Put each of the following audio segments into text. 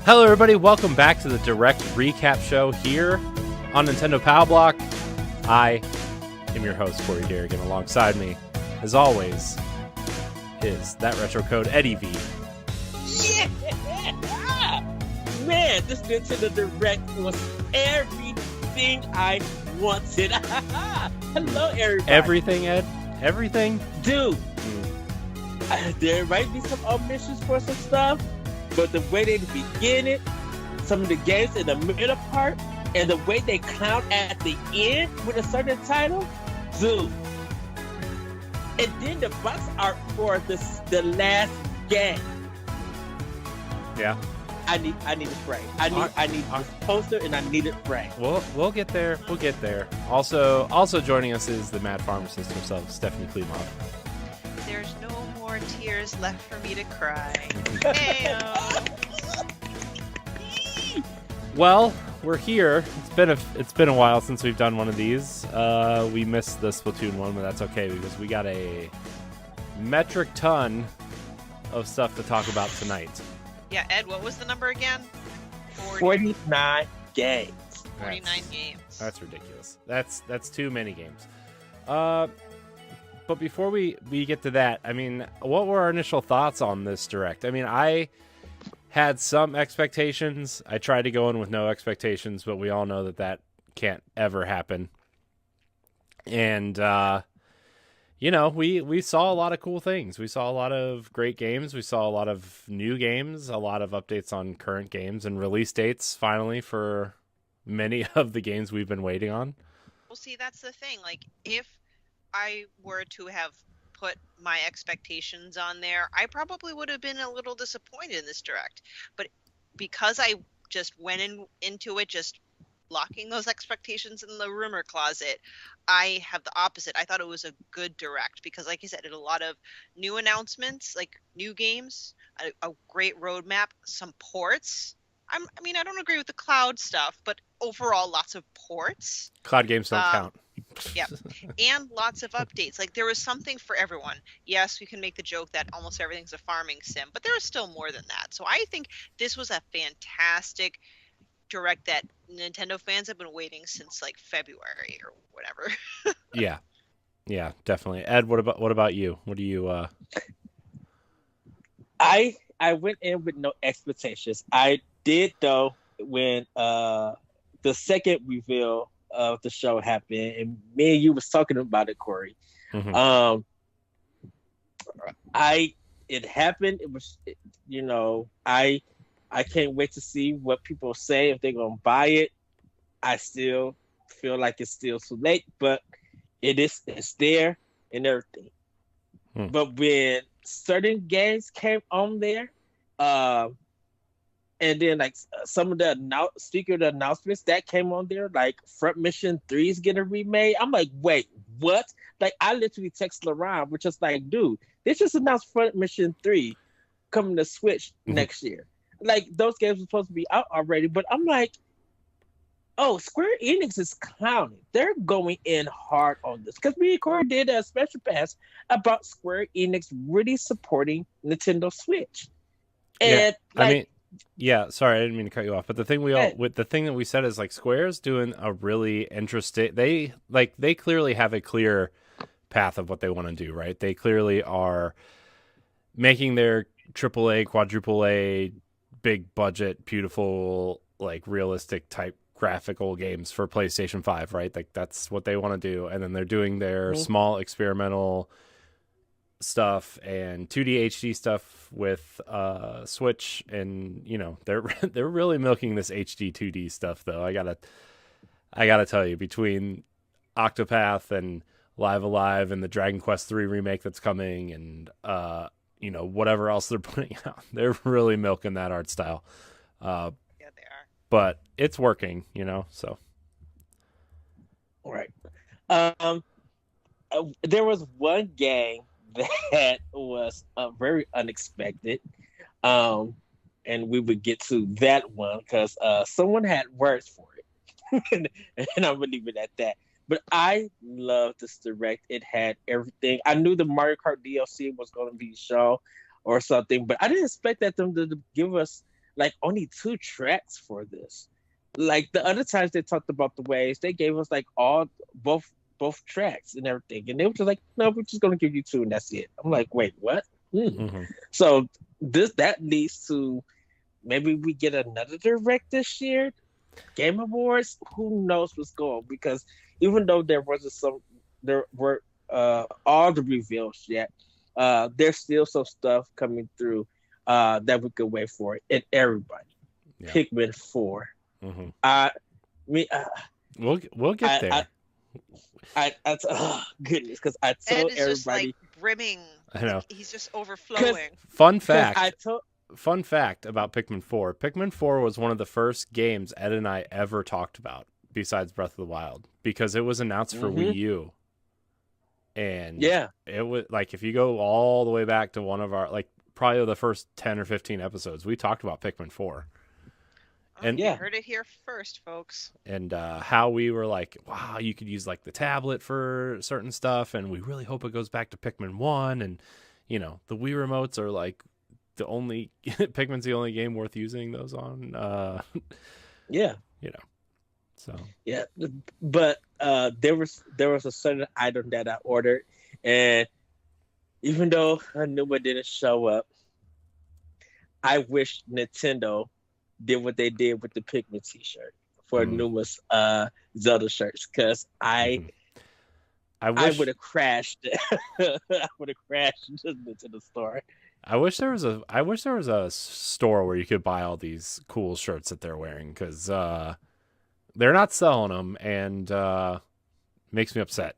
Hello, everybody. Welcome back to the Direct Recap Show here on Nintendo Power Block. I am your host, Corey Dirrig, and alongside me, as always, is that retro code Eddie V. Yeah! Man, this Nintendo Direct was everything I wanted. Hello, everybody. Everything, Ed? Everything? Dude, there might be some omissions for some stuff, but the way they begin it, some of the games in the middle part, and the way they clown at the end with a certain title, dude. And then the box art for the last game. Yeah. I need a frame. I need this poster, and I need it framed. We'll get there. We'll get there. Also joining us is the mad pharmacist herself, Stephanie Klimov. There's no more tears left for me to cry. Hey-o. Well, we're here. It's been a while since we've done one of these. We missed the Splatoon one, but that's okay because we got a metric ton of stuff to talk about tonight. Yeah, Ed, what was the number again? 49 games. 49 games. That's ridiculous. That's too many games. But before we get to that, I mean, what were our initial thoughts on this Direct? I mean, I had some expectations. I tried to go in with no expectations, but we all know that can't ever happen. And, we saw a lot of cool things. We saw a lot of great games. We saw a lot of new games, a lot of updates on current games, and release dates, finally, for many of the games we've been waiting on. Well, see, that's the thing. Like, if I were to have put my expectations on there, I probably would have been a little disappointed in this Direct. But because I just went into it just locking those expectations in the rumor closet, I have the opposite. I thought it was a good Direct because, like you said, it had a lot of new announcements, like new games, a great roadmap, some ports. I don't agree with the cloud stuff, but overall, lots of ports. Cloud games don't count. Yeah, and lots of updates. Like, there was something for everyone. Yes, we can make the joke that almost everything's a farming sim, but there is still more than that. So I think this was a fantastic Direct that Nintendo fans have been waiting since like February or whatever. Yeah, definitely. Ed, what about you? What do you? I went in with no expectations. I did though when the second reveal of the show happened, and me and you was talking about it, Corey. Mm-hmm. It happened. It was, I can't wait to see what people say if they're gonna buy it. I still feel like it's still too late, but it's there and everything. But when certain games came on there, and then like some of the announcements that came on there, like Front Mission 3 is getting remade. I'm like, wait, what? Like, I literally text LaRon, which is like, dude, they just announced Front Mission 3 coming to Switch next year. Like, those games were supposed to be out already, but I'm like, oh, Square Enix is clowning. They're going in hard on this. Because me and Corey did a special pass about Square Enix really supporting Nintendo Switch. And sorry, I didn't mean to cut you off. But the thing the thing that we said is like Square's doing a really interesting. They clearly have a clear path of what they want to do, right? They clearly are making their AAA, quadruple A, big budget, beautiful, like realistic type graphical games for PlayStation 5, right? Like that's what they want to do. And then they're doing their small experimental stuff and 2D HD stuff with Switch, and they're really milking this HD 2D stuff though. I gotta tell you, between Octopath and Live Alive and the Dragon Quest 3 remake that's coming, and whatever else they're putting out, they're really milking that art style. Yeah, they are. But it's working, so. All right. There was one game that was very unexpected. And we would get to that one because someone had words for it. And I'm going to leave it at that. But I love this Direct. It had everything. I knew the Mario Kart DLC was going to be shown or something, but I didn't expect them to give us like only 2 tracks for this. Like the other times they talked about the waves, they gave us like all both tracks and everything, and they were just like, no, we're just gonna give you 2 and that's it. I'm like, wait, what? Mm-hmm. So that leads to maybe we get another direct this year. Game Awards, who knows what's going, because even though there were all the reveals yet, there's still some stuff coming through that we could wait for, and everybody. Yeah. Pikmin 4. We'll get there. Oh goodness, because I told everybody, just like brimming. I know, he's just overflowing. Fun fact about Pikmin 4. Pikmin 4 was one of the first games Ed and I ever talked about besides Breath of the Wild, because it was announced for Wii U. And it was like, if you go all the way back to one of our, like, probably the first 10 or 15 episodes, we talked about Pikmin 4. And you heard it here first, folks. And how we were like, wow, you could use like the tablet for certain stuff, and we really hope it goes back to Pikmin 1. And, you know, the Wii remotes are like Pikmin's the only game worth using those on. You know, so. Yeah, but there was a certain item that I ordered, and even though Anuma didn't show up, I wish Nintendo did what they did with the Pikmin t-shirt for Numa's Zelda shirts, because I would have crashed. I would have crashed into the store. I wish there was a store where you could buy all these cool shirts that they're wearing, because they're not selling them, and makes me upset.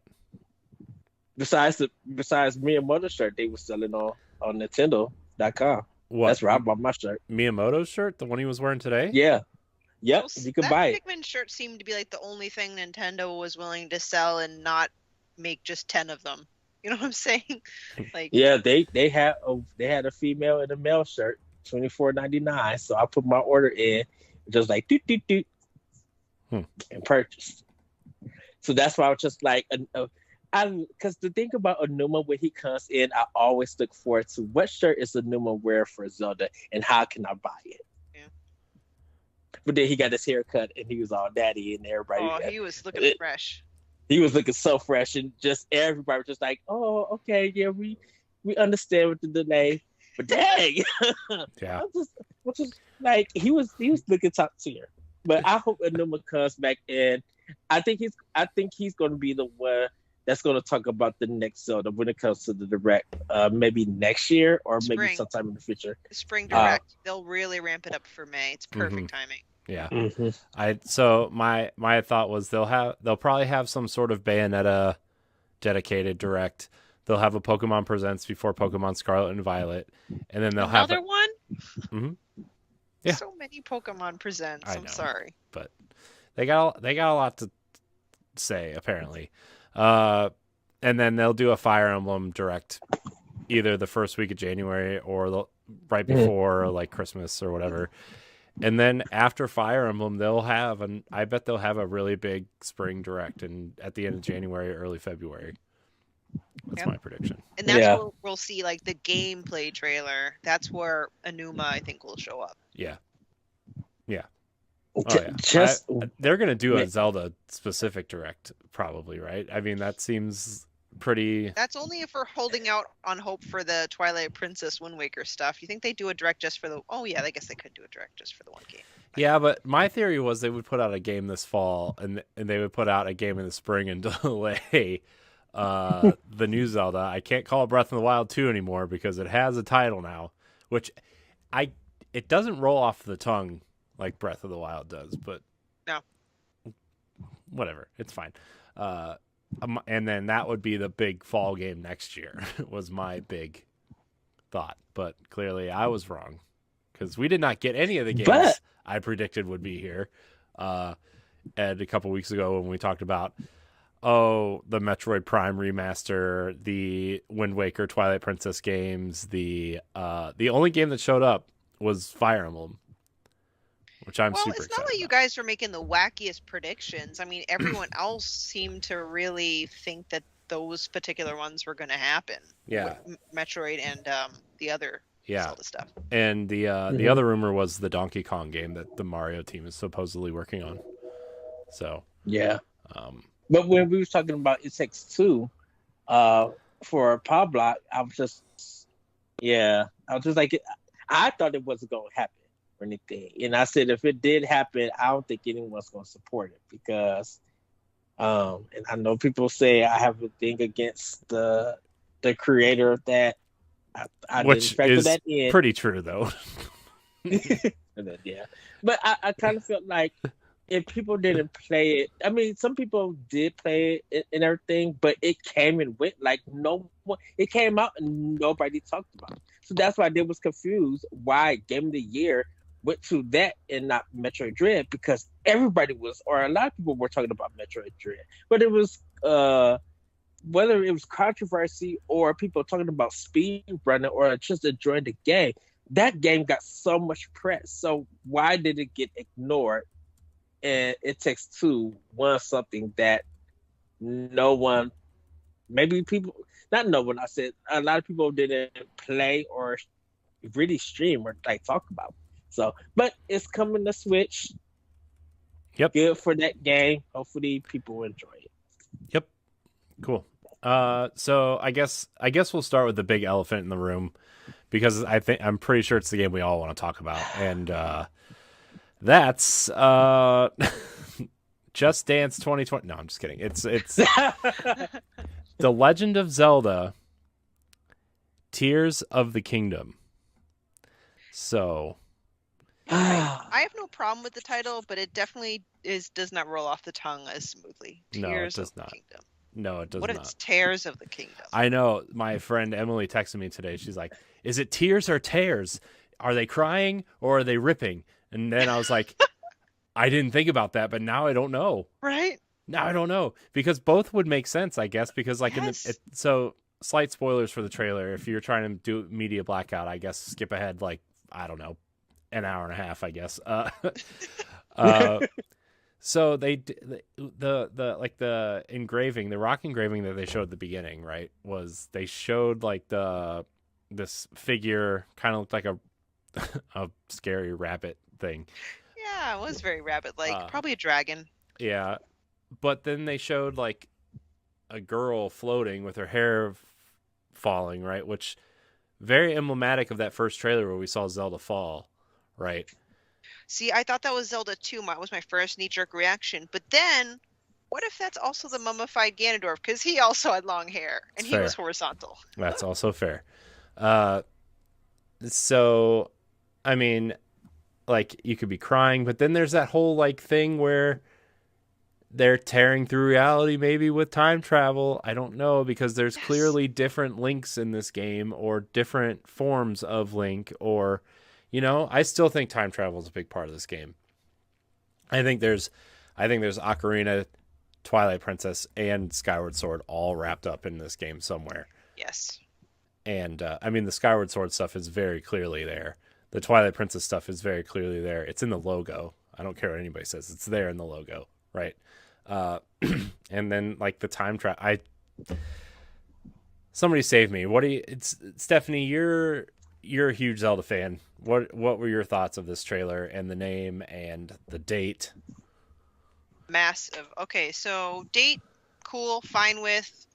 Besides Miyamoto's shirt, they were selling on Nintendo.com. What? That's where I bought my shirt. Miyamoto's shirt, the one he was wearing today? Yeah. Yep, you can buy it. That Pikmin shirt seemed to be like the only thing Nintendo was willing to sell and not make just 10 of them. You know what I'm saying? Like, yeah, they had a female and a male shirt, $24.99. So I put my order in, just like doot doot doot, and purchased. So that's why I was just like, because the thing about Anuma, when he comes in, I always look forward to what shirt is Anuma wear for Zelda, and how can I buy it? Yeah. But then he got his haircut, and he was all daddy, and everybody. Oh, he was looking fresh. He was looking so fresh, and just everybody was just like, "Oh, okay, yeah, we understand with the delay." But dang, yeah, I'm just like he was looking top tier. But I hope Anuma comes back in. I think he's going to be the one that's going to talk about the next Zelda when it comes to the direct, maybe next year or maybe sometime in the future. Spring direct, they'll really ramp it up for May. It's perfect timing. Yeah. So my thought was they'll probably have some sort of Bayonetta dedicated direct. They'll have a Pokemon Presents before Pokemon Scarlet and Violet, and then they'll have another one. Mm-hmm. Yeah. So many Pokemon Presents. I'm sorry, but they got a lot to say apparently. And then they'll do a Fire Emblem direct either the first week of January or right before like Christmas or whatever. And then after Fire Emblem, I bet they'll have a really big spring direct at the end of January, early February. That's my prediction. And that's where we'll see like the gameplay trailer. That's where Anuma, I think, will show up. Yeah. Yeah. Oh, yeah. They're going to do a Zelda specific direct probably, right? I mean, that seems pretty... That's only if we're holding out on hope for the Twilight Princess Wind Waker stuff. You think they do a direct just for the... Oh, yeah, I guess they could do a direct just for the one game. Yeah, but my theory was they would put out a game this fall and they would put out a game in the spring and delay the new Zelda. I can't call it Breath of the Wild 2 anymore because it has a title now, which it doesn't roll off the tongue like Breath of the Wild does, but no, whatever, it's fine. And then that would be the big fall game next year was my big thought, but clearly I was wrong because we did not get any of the games I predicted would be here. Ed, a couple weeks ago when we talked about the Metroid Prime remaster, the Wind Waker, Twilight Princess games, the only game that showed up was Fire Emblem, which I'm super excited. It's not like you guys were making the wackiest predictions. I mean, everyone else seemed to really think that those particular ones were going to happen. Yeah, Metroid and the other Yeah. Zelda stuff. And the other rumor was the Donkey Kong game that the Mario team is supposedly working on. So yeah. But when we was talking about It Takes Two, for Pablo, I was just like, I thought it wasn't going to happen or anything, and I said if it did happen, I don't think anyone's going to support it because, and I know people say I have a thing against the creator of that. I which didn't is that in. Pretty true though. Yeah, but I kind of felt like if people didn't play it, I mean, some people did play it and everything, but it came and went like no one. It came out and nobody talked about it. So that's why they was confused why Game of the Year went to that and not Metroid Dread, because everybody was, or a lot of people were talking about Metroid Dread, but it was whether it was controversy or people talking about speed running or just enjoying the game. That game got so much press. So why did it get ignored? And It Takes Two won something that no one, maybe people, not no one, I said a lot of people didn't play or really stream or like talk about. So, but it's coming to Switch. Yep. Good for that game. Hopefully people enjoy it. Yep. Cool. So I guess we'll start with the big elephant in the room, because I'm pretty sure it's the game we all want to talk about, and that's Just Dance 2020. No, I'm just kidding. It's The Legend of Zelda: Tears of the Kingdom. So I have no problem with the title, but it definitely does not roll off the tongue as smoothly. Tears no, it does of the not. Kingdom. No, it does not. not. What if it's Tears of the Kingdom? I know. My friend Emily texted me today. She's like, "Is it tears or tears? Are they crying or are they ripping?" And then I was like, I didn't think about that, but now I don't know. Right? Now I don't know, because both would make sense, I guess, because like yes. So slight spoilers for the trailer. If you're trying to do media blackout, I guess skip ahead like, I don't know, an hour and a half, I guess. So the engraving, the rock engraving that they showed at the beginning, right, was they showed like this figure kind of looked like a scary rabbit thing. Yeah, it was very rabbit-like. Probably a dragon. Yeah, but then they showed like a girl floating with her hair falling, right, which very emblematic of that first trailer where we saw Zelda fall, right? See, I thought that was Zelda 2. That was my first knee-jerk reaction. But then, what if that's also the mummified Ganondorf? Because he also had long hair, and he was horizontal. That's also fair. So, I mean, like, you could be crying, but then there's that whole, like, thing where they're tearing through reality maybe with time travel. I don't know, because there's clearly different Links in this game, or different forms of Link, or... You know, I still think time travel is a big part of this game. I think there's Ocarina, Twilight Princess, and Skyward Sword all wrapped up in this game somewhere. Yes. And, I mean, the Skyward Sword stuff is very clearly there. The Twilight Princess stuff is very clearly there. It's in the logo. I don't care what anybody says. It's there in the logo, right? And then, like, the time travel... Somebody save me. Stephanie, you're a huge Zelda fan. What were your thoughts of this trailer and the name and the date? Massive. Okay, so date, cool, fine with.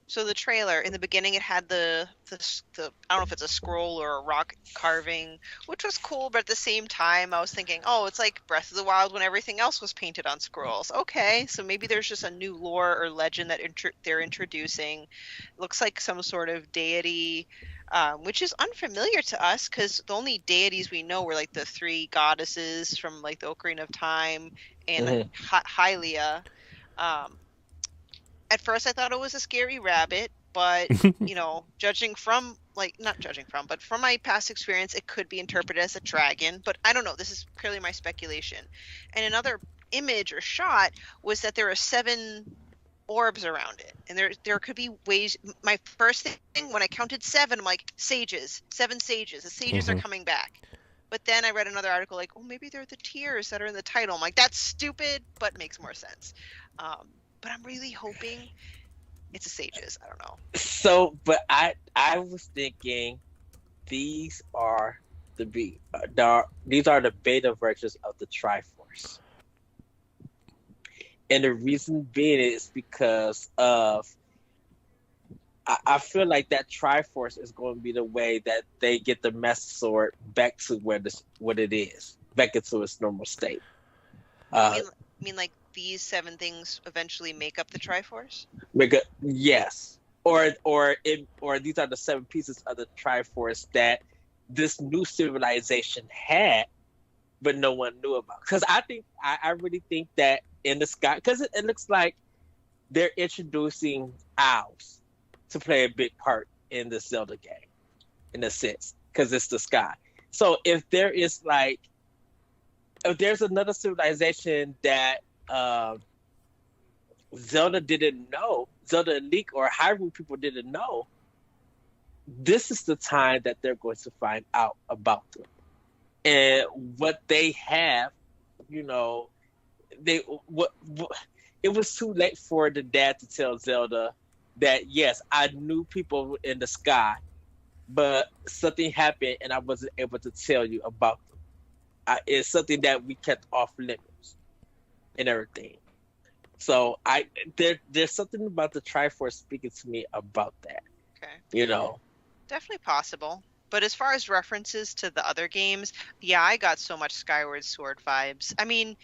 So the trailer, in the beginning, it had the I don't know if it's a scroll or a rock carving, which was cool, but at the same time, I was thinking, oh, it's like Breath of the Wild when everything else was painted on scrolls. Okay, so maybe there's just a new lore or legend that they're introducing. Looks like some sort of deity, which is unfamiliar to us, because the only deities we know were like the three goddesses from like the Ocarina of Time and Hylia. At first I thought it was a scary rabbit, but, you know, but from my past experience, it could be interpreted as a dragon, but I don't know. This is purely my speculation. And another image or shot was that there are 7 orbs around it. And there could be ways. My first thing, when I counted 7, I'm like, 7 sages. The sages are coming back. But then I read another article like, oh, maybe they're the tears that are in the title. I'm like, that's stupid, but makes more sense. But I'm really hoping It's a Sages. I don't know. So, but I was thinking these are these are the beta versions of the Triforce. And the reason being is because of I feel like that Triforce is going to be the way that they get the Master Sword back to what it is, back into its normal state. I mean, like these 7 things eventually make up the Triforce? Yes, or these are the 7 pieces of the Triforce that this new civilization had, but no one knew about. Because I really think that in the sky, because it looks like they're introducing owls to play a big part in the Zelda game, in a sense, because it's the sky. So if there's another civilization that Zelda didn't know, Zelda and Link or Hyrule people didn't know, this is the time that they're going to find out about them. And what they have, it was too late for the dad to tell Zelda that, yes, I knew people in the sky, but something happened and I wasn't able to tell you about them. It's something that we kept off limits and everything. So there's something about the Triforce speaking to me about that. Okay. Definitely possible. But as far as references to the other games, yeah, I got so much Skyward Sword vibes. I mean,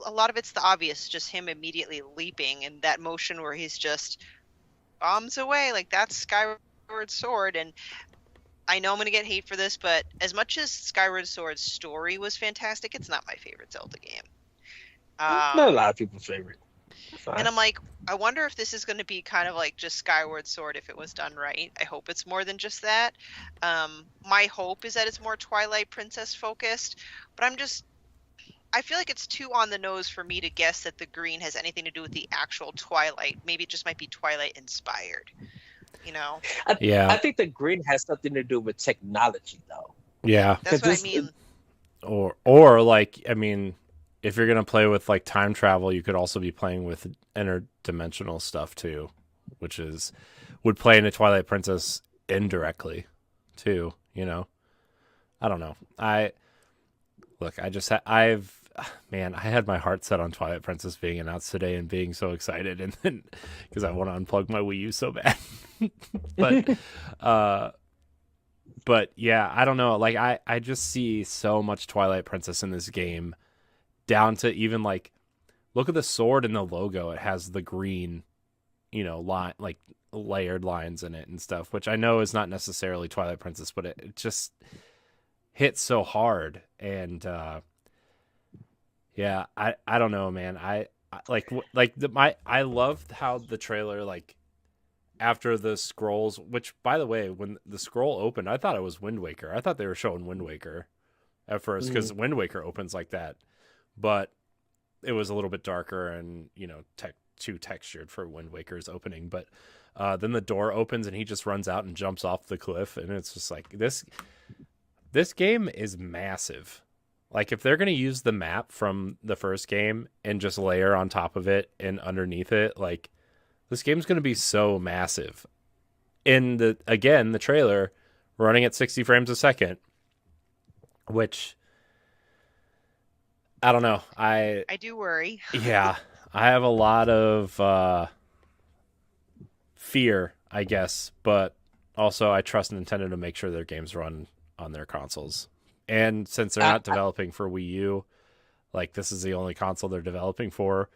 a lot of it's the obvious, just him immediately leaping and that motion where he's just bombs away, like that's Skyward Sword. And I know I'm going to get hate for this, but as much as Skyward Sword's story was fantastic, it's not my favorite Zelda game. Not a lot of people's favorite. And I'm like, I wonder if this is going to be kind of like just Skyward Sword if it was done right. I hope it's more than just that. My hope is that it's more Twilight Princess focused, but I feel like it's too on the nose for me to guess that the green has anything to do with the actual Twilight. Maybe it just might be Twilight inspired, I think the green has something to do with technology, though. Yeah. That's what I mean. Or like, I mean, if you're going to play with like time travel, you could also be playing with interdimensional stuff too, which would play into Twilight Princess indirectly too, I don't know. I had my heart set on Twilight Princess being announced today and being so excited, and then because I want to unplug my Wii U so bad. But yeah, I don't know. Like I just see so much Twilight Princess in this game, down to even like, look at the sword and the logo. It has the green, line, like layered lines in it and stuff, which I know is not necessarily Twilight Princess, but it just hits so hard. And yeah, I don't know, man. I loved how the trailer, like after the scrolls, which by the way, when the scroll opened, I thought it was Wind Waker. I thought they were showing Wind Waker at first, because Wind Waker opens like that, but it was a little bit darker and too textured for Wind Waker's opening. But then the door opens and he just runs out and jumps off the cliff, and it's just like this game is massive. Like if they're going to use the map from the first game and just layer on top of it and underneath it, like this game's going to be so massive. In the trailer running at 60 frames a second, which I don't know. I do worry. Yeah, I have a lot of fear, I guess, but also I trust Nintendo to make sure their games run on their consoles. And since they're not developing for Wii U, like this is the only console they're developing for,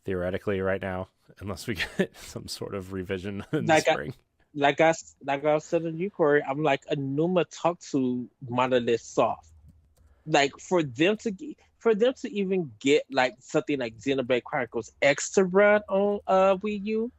theoretically, right now, unless we get some sort of revision in the spring. Like I was telling you, Corey, I'm like, Anuma talked to Monolith Soft. Like for them to even get like something like Xenoblade Chronicles X to run on Wii U,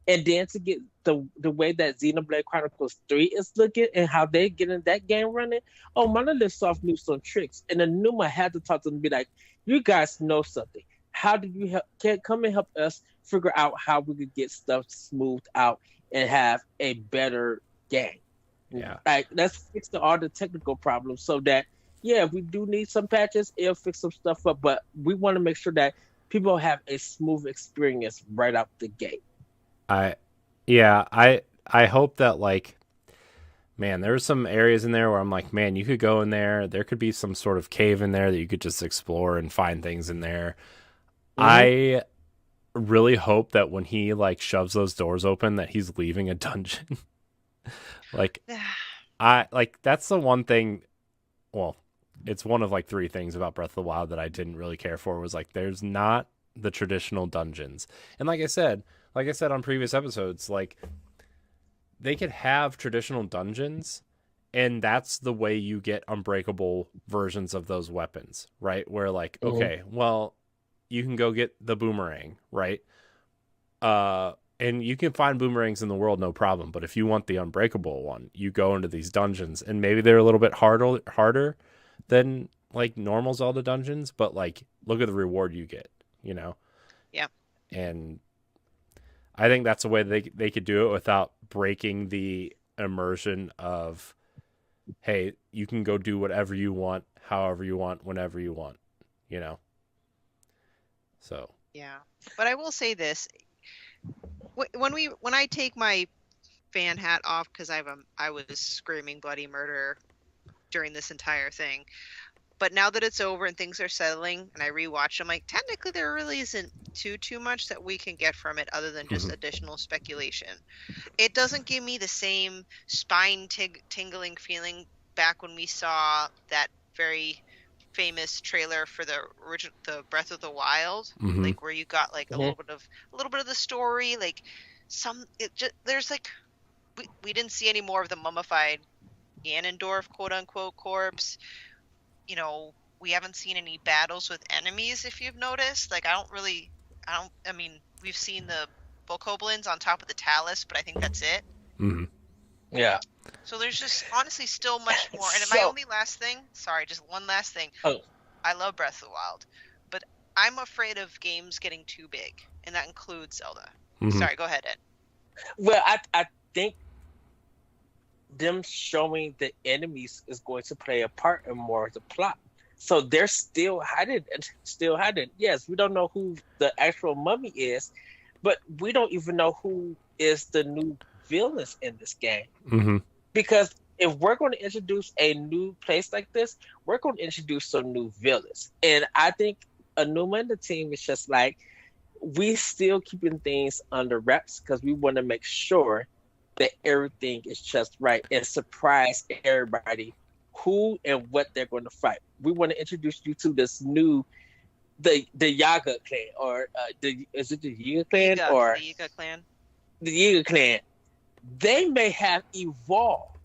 and then to get the way that Xenoblade Chronicles 3 is looking and how they're getting that game running. Oh, Monolith Soft knew some tricks, and Anuma had to talk to them and be like, "You guys know something. How do you come and help us figure out how we could get stuff smoothed out and have a better game? Yeah, like let's fix all the technical problems so that." Yeah, we do need some patches. It'll fix some stuff up, but we want to make sure that people have a smooth experience right out the gate. I Yeah, I hope that like, man, there's some areas in there where I'm like, man, you could go in there. There could be some sort of cave in there that you could just explore and find things in there. Mm-hmm. I really hope that when he like shoves those doors open that he's leaving a dungeon. Like I like that's the one thing, well, it's one of like three things about Breath of the Wild that I didn't really care for was like there's not the traditional dungeons. And like I said on previous episodes, like they could have traditional dungeons and that's the way you get unbreakable versions of those weapons, right? Where like, Mm-hmm. okay, well, you can go get the boomerang, right? And you can find boomerangs in the world, no problem. But if you want the unbreakable one, you go into these dungeons, and maybe they're a little bit harder than like normal Zelda dungeons. But like, look at the reward you get, you know. Yeah. And I think that's a way they could do it without breaking the immersion of, hey, you can go do whatever you want, however you want, whenever you want, you know. So Yeah. But I will say this: when I take my fan hat off because I was screaming bloody murder during this entire thing. But now that it's over and things are settling, and I rewatch them, like technically there really isn't too much that we can get from it other than just additional speculation. It doesn't give me the same spine tingling feeling back when we saw that very famous trailer for the original, the Breath of the Wild, like where you got like a little bit of the story, like there's like we didn't see any more of the mummified Ganondorf quote unquote corpse. You know, we haven't seen any battles with enemies, if you've noticed. Like, I mean, we've seen the Bokoblins on top of the Talus, but I think that's it. Mm-hmm. Yeah. So there's just honestly still much more. And my only last thing, sorry, just one last thing. Oh. I love Breath of the Wild, but I'm afraid of games getting too big, and that includes Zelda. Sorry, go ahead, Ed. Well, I think them showing the enemies is going to play a part in more of the plot. So they're still hiding. Yes, we don't know who the actual mummy is, but we don't even know who is the new villains in this game. Mm-hmm. Because if we're going to introduce a new place like this, we're going to introduce some new villains. And I think Anuma and the team is just like, we still keeping things under wraps because we want to make sure that everything is just right and surprise everybody who and what they're going to fight. We want to introduce you to this new, the Yaga clan, or is it the Yiga clan or the Yiga clan? The Yiga clan. They may have evolved,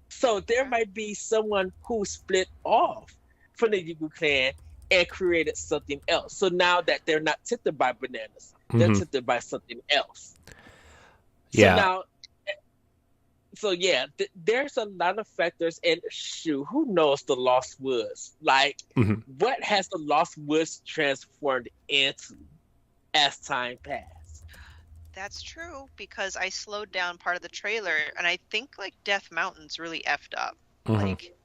so there might be someone who split off from the Yiga clan and created something else. So now that they're not tempted by bananas, they're tempted by something else. Yeah. So there's a lot of factors, and shoot, who knows the Lost Woods? Like, what has the Lost Woods transformed into as time passed? That's true, because I slowed down part of the trailer, and I think like Death Mountain's really effed up. Like,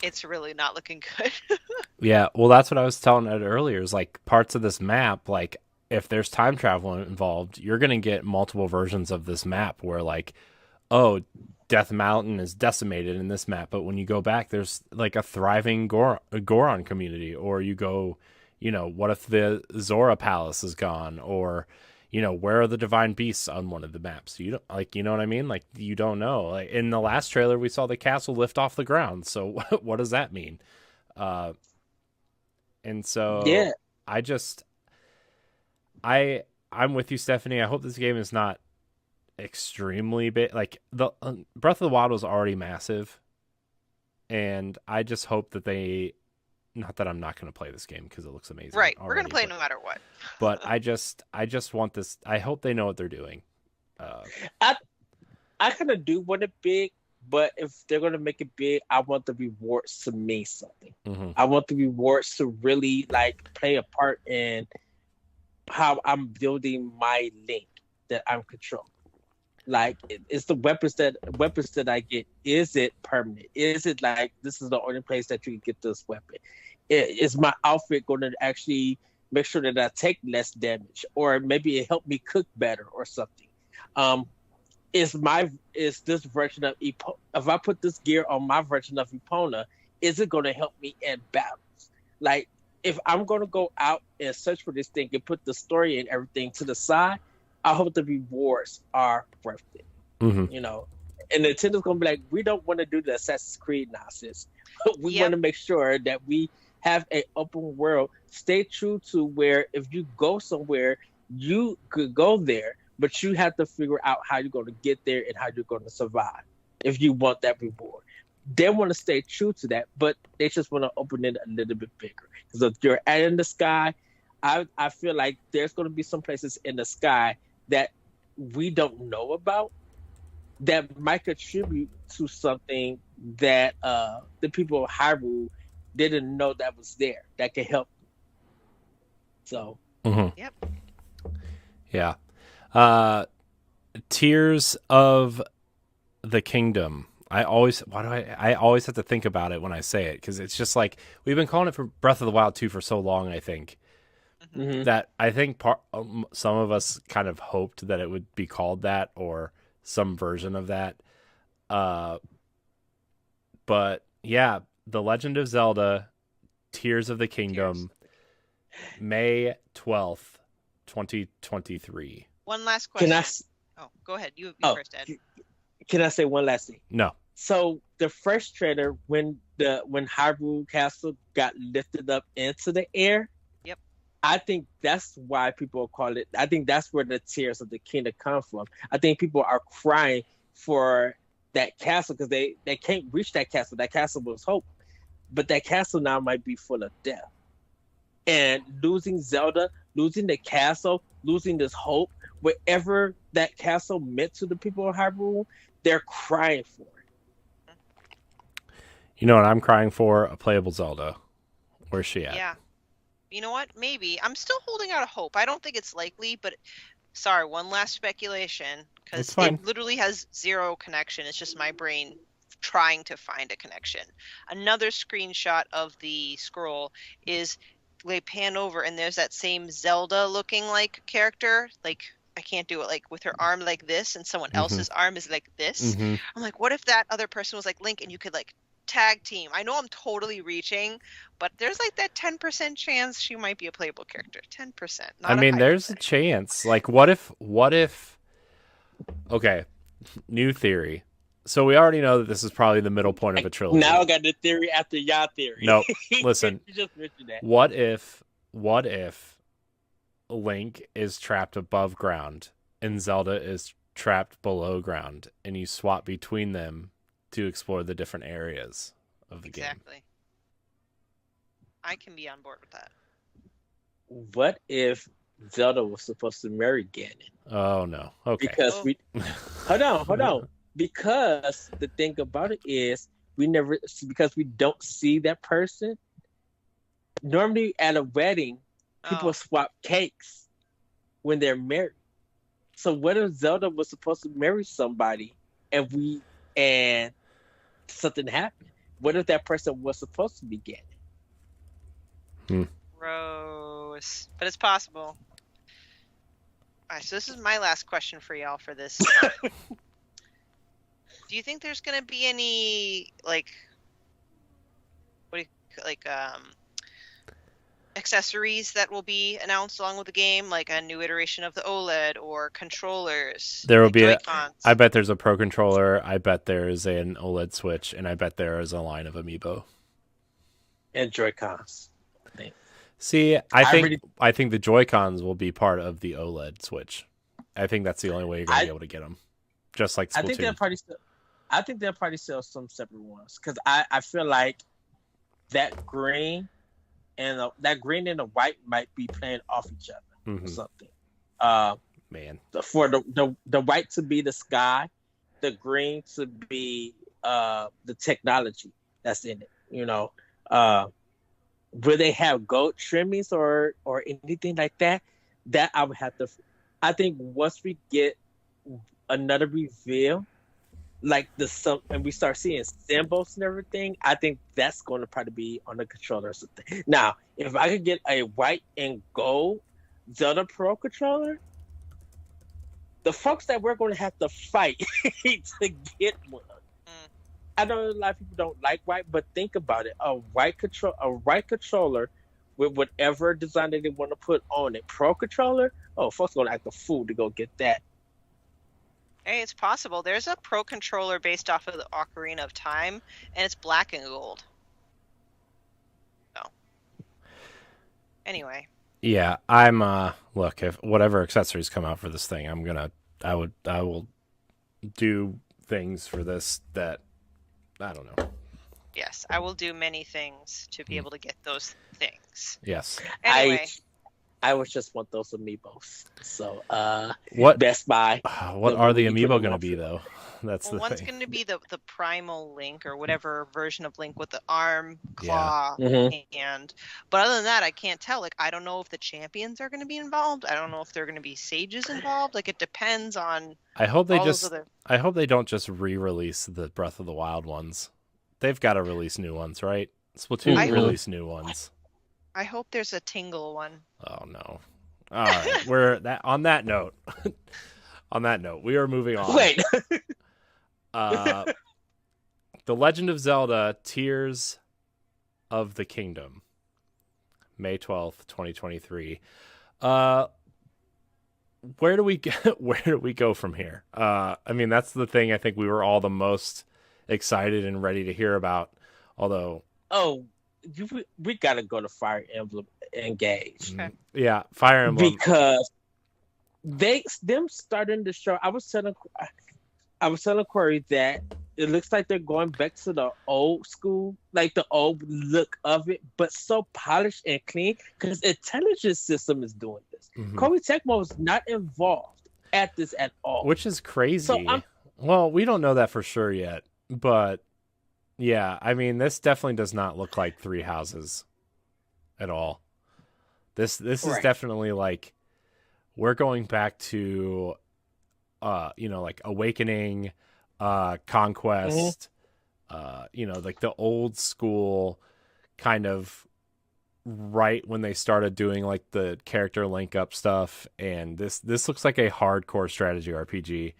it's really not looking good. Yeah, well, that's what I was telling Ed earlier. Is like parts of this map, like if there's time travel involved, you're gonna get multiple versions of this map where like, oh, Death Mountain is decimated in this map, but when you go back, there's like a thriving Goron community. Or you go, you know, what if the Zora Palace is gone? Or, you know, where are the divine beasts on one of the maps? You don't, like, you know what I mean? Like, you don't know. Like, in the last trailer, we saw the castle lift off the ground. So what does that mean? And so Yeah. I'm with you, Stephanie. I hope this game is not extremely big. Like the Breath of the Wild was already massive, and I just hope that they, not that I'm not going to play this game because it looks amazing. Right, already, we're going to play no matter what. But I just want this. I hope they know what they're doing. I kind of do want it big, but if they're going to make it big, I want the rewards to mean something. I want the rewards to really like play a part in how I'm building my Link that I'm controlling. Like, it's the weapons that I get. Is it permanent? Is it like this is the only place that you can get this weapon? Is my outfit going to actually make sure that I take less damage, or maybe it helped me cook better or something? Is this version of if I put this gear on my version of Epona, is it going to help me in battles? Like, if I'm going to go out and search for this thing and put the story and everything to the side, I hope the rewards are worth it. Mm-hmm. You know, and Nintendo's going to be like, we don't want to do the Assassin's Creed nonsense. We want to make sure that we have an open world. Stay true to where if you go somewhere, you could go there, but you have to figure out how you're going to get there and how you're going to survive if you want that reward. They want to stay true to that, but they just want to open it a little bit bigger. Because if you're out in the sky, I feel like there's going to be some places in the sky that we don't know about that might contribute to something that the people of Hyrule didn't know that was there that could help them. So, Yep. Yeah. Tears of the Kingdom. I always have to think about it when I say it, because it's just like we've been calling it for Breath of the Wild 2 for so long. I think that some of us kind of hoped that it would be called that or some version of that. But yeah, The Legend of Zelda, Tears of the Kingdom, May 12th, 2023. One last question. Go ahead. You first, Ed. Can I say one last thing? No. So the first trailer, when Hyrule Castle got lifted up into the air, yep, I think that's why people call it. I think that's where the Tears of the Kingdom come from. I think people are crying for that castle because they can't reach that castle. That castle was hope, but that castle now might be full of death. And losing Zelda, losing the castle, losing this hope, whatever that castle meant to the people of Hyrule, they're crying for it. You know what I'm crying for? A playable Zelda. Where's she at? Yeah. You know what? Maybe. I'm still holding out a hope. I don't think it's likely, but sorry, one last speculation, because it literally has zero connection. It's just my brain trying to find a connection. Another screenshot of the scroll is they pan over and there's that same Zelda looking like character, like I can't do it, like with her arm like this and someone else's arm is like this. I'm like, what if that other person was like Link and you could like tag team? I know I'm totally reaching, but there's like that 10% chance she might be a playable character. 10%. I mean, there's a chance. Like, what if? Okay, new theory. So we already know that this is probably the middle point of a trilogy. Now I got the theory after y'all theory. No, listen. You just mentioned that. What if Link is trapped above ground and Zelda is trapped below ground, and you swap between them to explore the different areas of the game? Exactly. I can be on board with that. What if Zelda was supposed to marry Ganon? Oh no. Okay. Because hold on. Because the thing about it is because we don't see that person. Normally at a wedding, people swap cakes when they're married. So what if Zelda was supposed to marry somebody and something happened? What if that person was supposed to be Ganon? Gross. But it's possible. All right, so this is my last question for y'all for this. Do you think there's going to be any accessories that will be announced along with the game, like a new iteration of the OLED or controllers? There will be I bet there's a Pro Controller, I bet there's an OLED Switch, and I bet there is a line of Amiibo. And Joy-Cons. See, I think the Joy-Cons will be part of the OLED Switch. I think that's the only way you're going to be able to get them. Just like Splatoon. I think they'll probably sell some separate ones, because I feel like that green and the white might be playing off each other or something. Man, for the white to be the sky, the green to be the technology that's in it. You know, will they have gold trimmings or anything like that? That I would have to. I think once we get another reveal, like and we start seeing symbols and everything, I think that's going to probably be on the controller or something. Now, if I could get a white and gold Zelda Pro controller, the folks that we're going to have to fight to get one. I know a lot of people don't like white, but think about it: a white controller with whatever design that they want to put on it. Pro controller, folks gonna act a fool to go get that. Hey, it's possible. There's a Pro controller based off of the Ocarina of Time, and it's black and gold. So, anyway. Yeah, I'm look, if whatever accessories come out for this thing, I will do things for this that I don't know. Yes, I will do many things to be able to get those things. Yes. Anyway. I would just want those amiibos. So, what Best Buy? What are the amiibo going to be though? That's the one's thing. going to be the primal Link or whatever version of Link with the arm, claw, hand. But other than that, I can't tell. Like, I don't know if the champions are going to be involved. I don't know if they're going to be sages involved. Like, it depends on. I hope they don't just re-release the Breath of the Wild ones. They've got to release new ones, right? Splatoon release new ones. I hope there's a Tingle one. Oh no! All right, on that note. On that note, we are moving on. Wait. The Legend of Zelda: Tears of the Kingdom, May 12th, 2023. Where do we go from here? I mean, that's the thing I think we were all the most excited and ready to hear about. Although, we gotta go to Fire Emblem Engage. Okay. Yeah, Fire Emblem, because them starting the show. I was telling Corey that it looks like they're going back to the old school, like the old look of it, but so polished and clean because intelligence system is doing this. Koei Tecmo was not involved at this at all, which is crazy. So well, we don't know that for sure yet, but yeah, I mean, this definitely does not look like Three Houses at all. This is definitely like we're going back to like Awakening, Conquest, like the old school kind of right when they started doing like the character link up stuff, and this looks like a hardcore strategy RPG.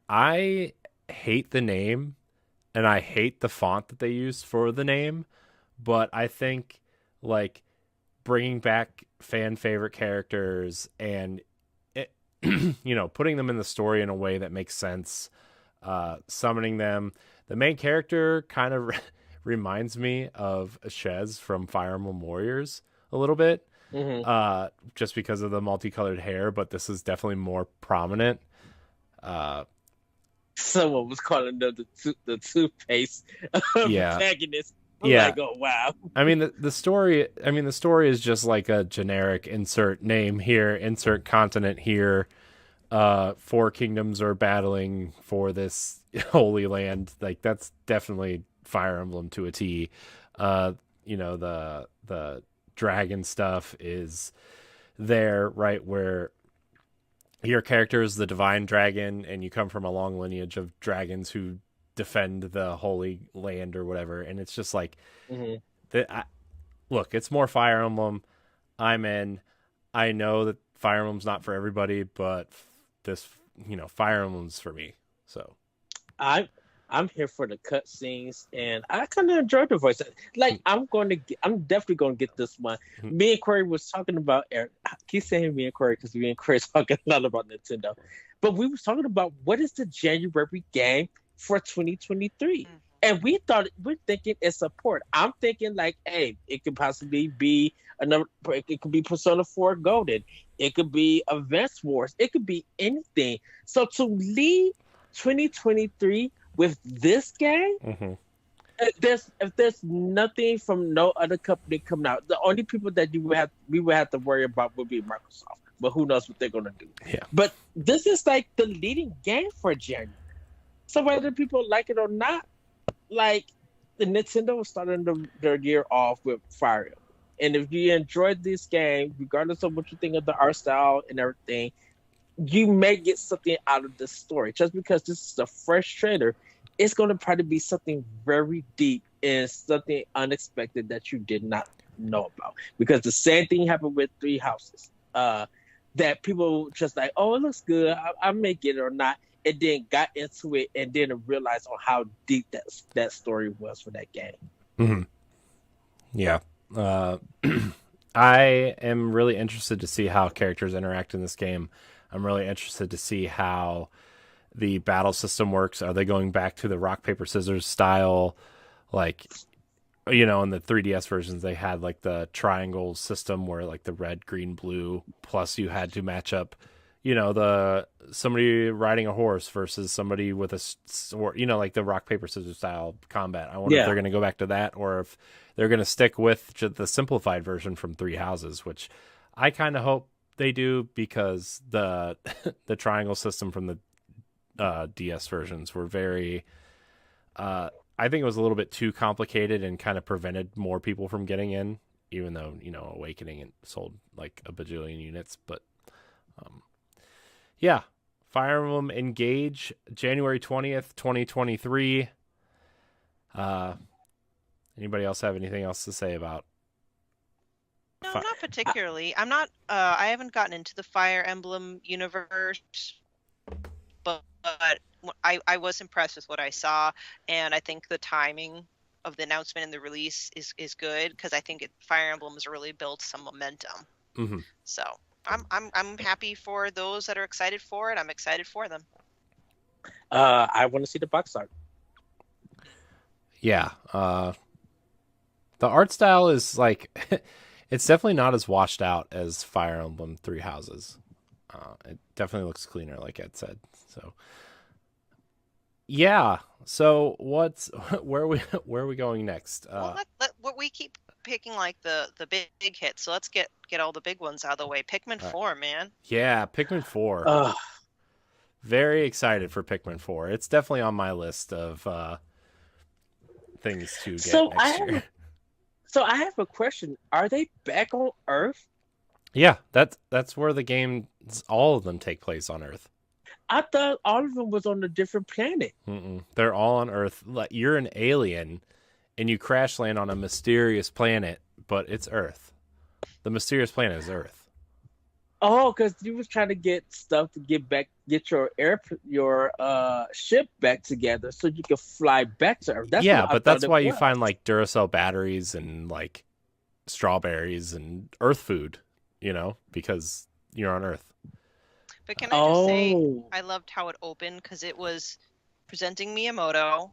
I hate the name and I hate the font that they used for the name, but I think like bringing back fan favorite characters and putting them in the story in a way that makes sense, summoning them. The main character kind of reminds me of Shez from Fire Emblem Warriors a little bit, just because of the multicolored hair, but this is definitely more prominent. Someone was calling them the toothpaste protagonist. I'm like, oh wow. I mean the story is just like a generic insert name here, insert continent here. Four kingdoms are battling for this holy land. Like that's definitely Fire Emblem to a T. The dragon stuff is there, right, where your character is the divine dragon and you come from a long lineage of dragons who defend the holy land or whatever, and it's just like look, it's more Fire Emblem. I'm in. I know that Fire Emblem's not for everybody, but this Fire Emblem's for me. So I'm here for the cutscenes, and I kind of enjoyed the voice. Like I'm definitely going to get this one. Me and Corey was talking about. I keep saying me and Corey because me and Corey talking a lot about Nintendo, but we were talking about what is the January game for 2023. And we're thinking it's a port. I'm thinking like, hey, it could possibly be it could be Persona 4 Golden. It could be Advance Wars. It could be anything. So to lead 2023 with this game, if there's nothing from no other company coming out, the only people that we would have to worry about would be Microsoft. But who knows what they're gonna do? Yeah. But this is like the leading game for January. So whether people like it or not, like the Nintendo was starting their year off with Fire Emblem. And if you enjoyed this game, regardless of what you think of the art style and everything, you may get something out of this story. Just because this is a fresh trailer, it's going to probably be something very deep and something unexpected that you did not know about. Because the same thing happened with Three Houses. that people just like, oh, it looks good. I may get it or not, and then got into it and then realized on how deep that story was for that game. Mm-hmm. Yeah. I am really interested to see how characters interact in this game. I'm really interested to see how the battle system works. Are they going back to the rock, paper, scissors style? Like, you know, in the 3DS versions, they had like the triangle system where like the red, green, blue, plus you had to match up, you know, somebody riding a horse versus somebody with a sword, you know, like the rock, paper, scissors style combat. I wonder if they're going to go back to that, or if they're going to stick with the simplified version from Three Houses, which I kind of hope they do, because the triangle system from the DS versions were very, I think it was a little bit too complicated and kind of prevented more people from getting in, even though, you know, Awakening it sold like a bajillion units. But yeah, Fire Emblem Engage, January 20th, 2023. Anybody else have anything else to say about? No, not particularly. I'm not. I haven't gotten into the Fire Emblem universe, but I was impressed with what I saw, and I think the timing of the announcement and the release is good, because I think Fire Emblem has really built some momentum. Mm-hmm. So I'm happy for those that are excited for it. I'm excited for them. I want to see the box art. Yeah. The art style is like, it's definitely not as washed out as Fire Emblem Three Houses. It definitely looks cleaner, like Ed said. So, yeah. So where are we going next? Well, we keep picking like the big hits. So let's get all the big ones out of the way. Pikmin 4, man. Yeah, Pikmin 4. Very excited for Pikmin 4. It's definitely on my list of things to get next year. So I have a question. Are they back on Earth? Yeah, that's where the games, all of them take place on Earth. I thought all of them was on a different planet. They're all on Earth. Like, you're an alien, and you crash land on a mysterious planet, but it's Earth. The mysterious planet is Earth. Oh, because you was trying to get stuff to get your ship back together so you could fly back to Earth. That's why you find like Duracell batteries and like strawberries and Earth food, you know, because you're on Earth. But can I just say, I loved how it opened, because it was presenting Miyamoto,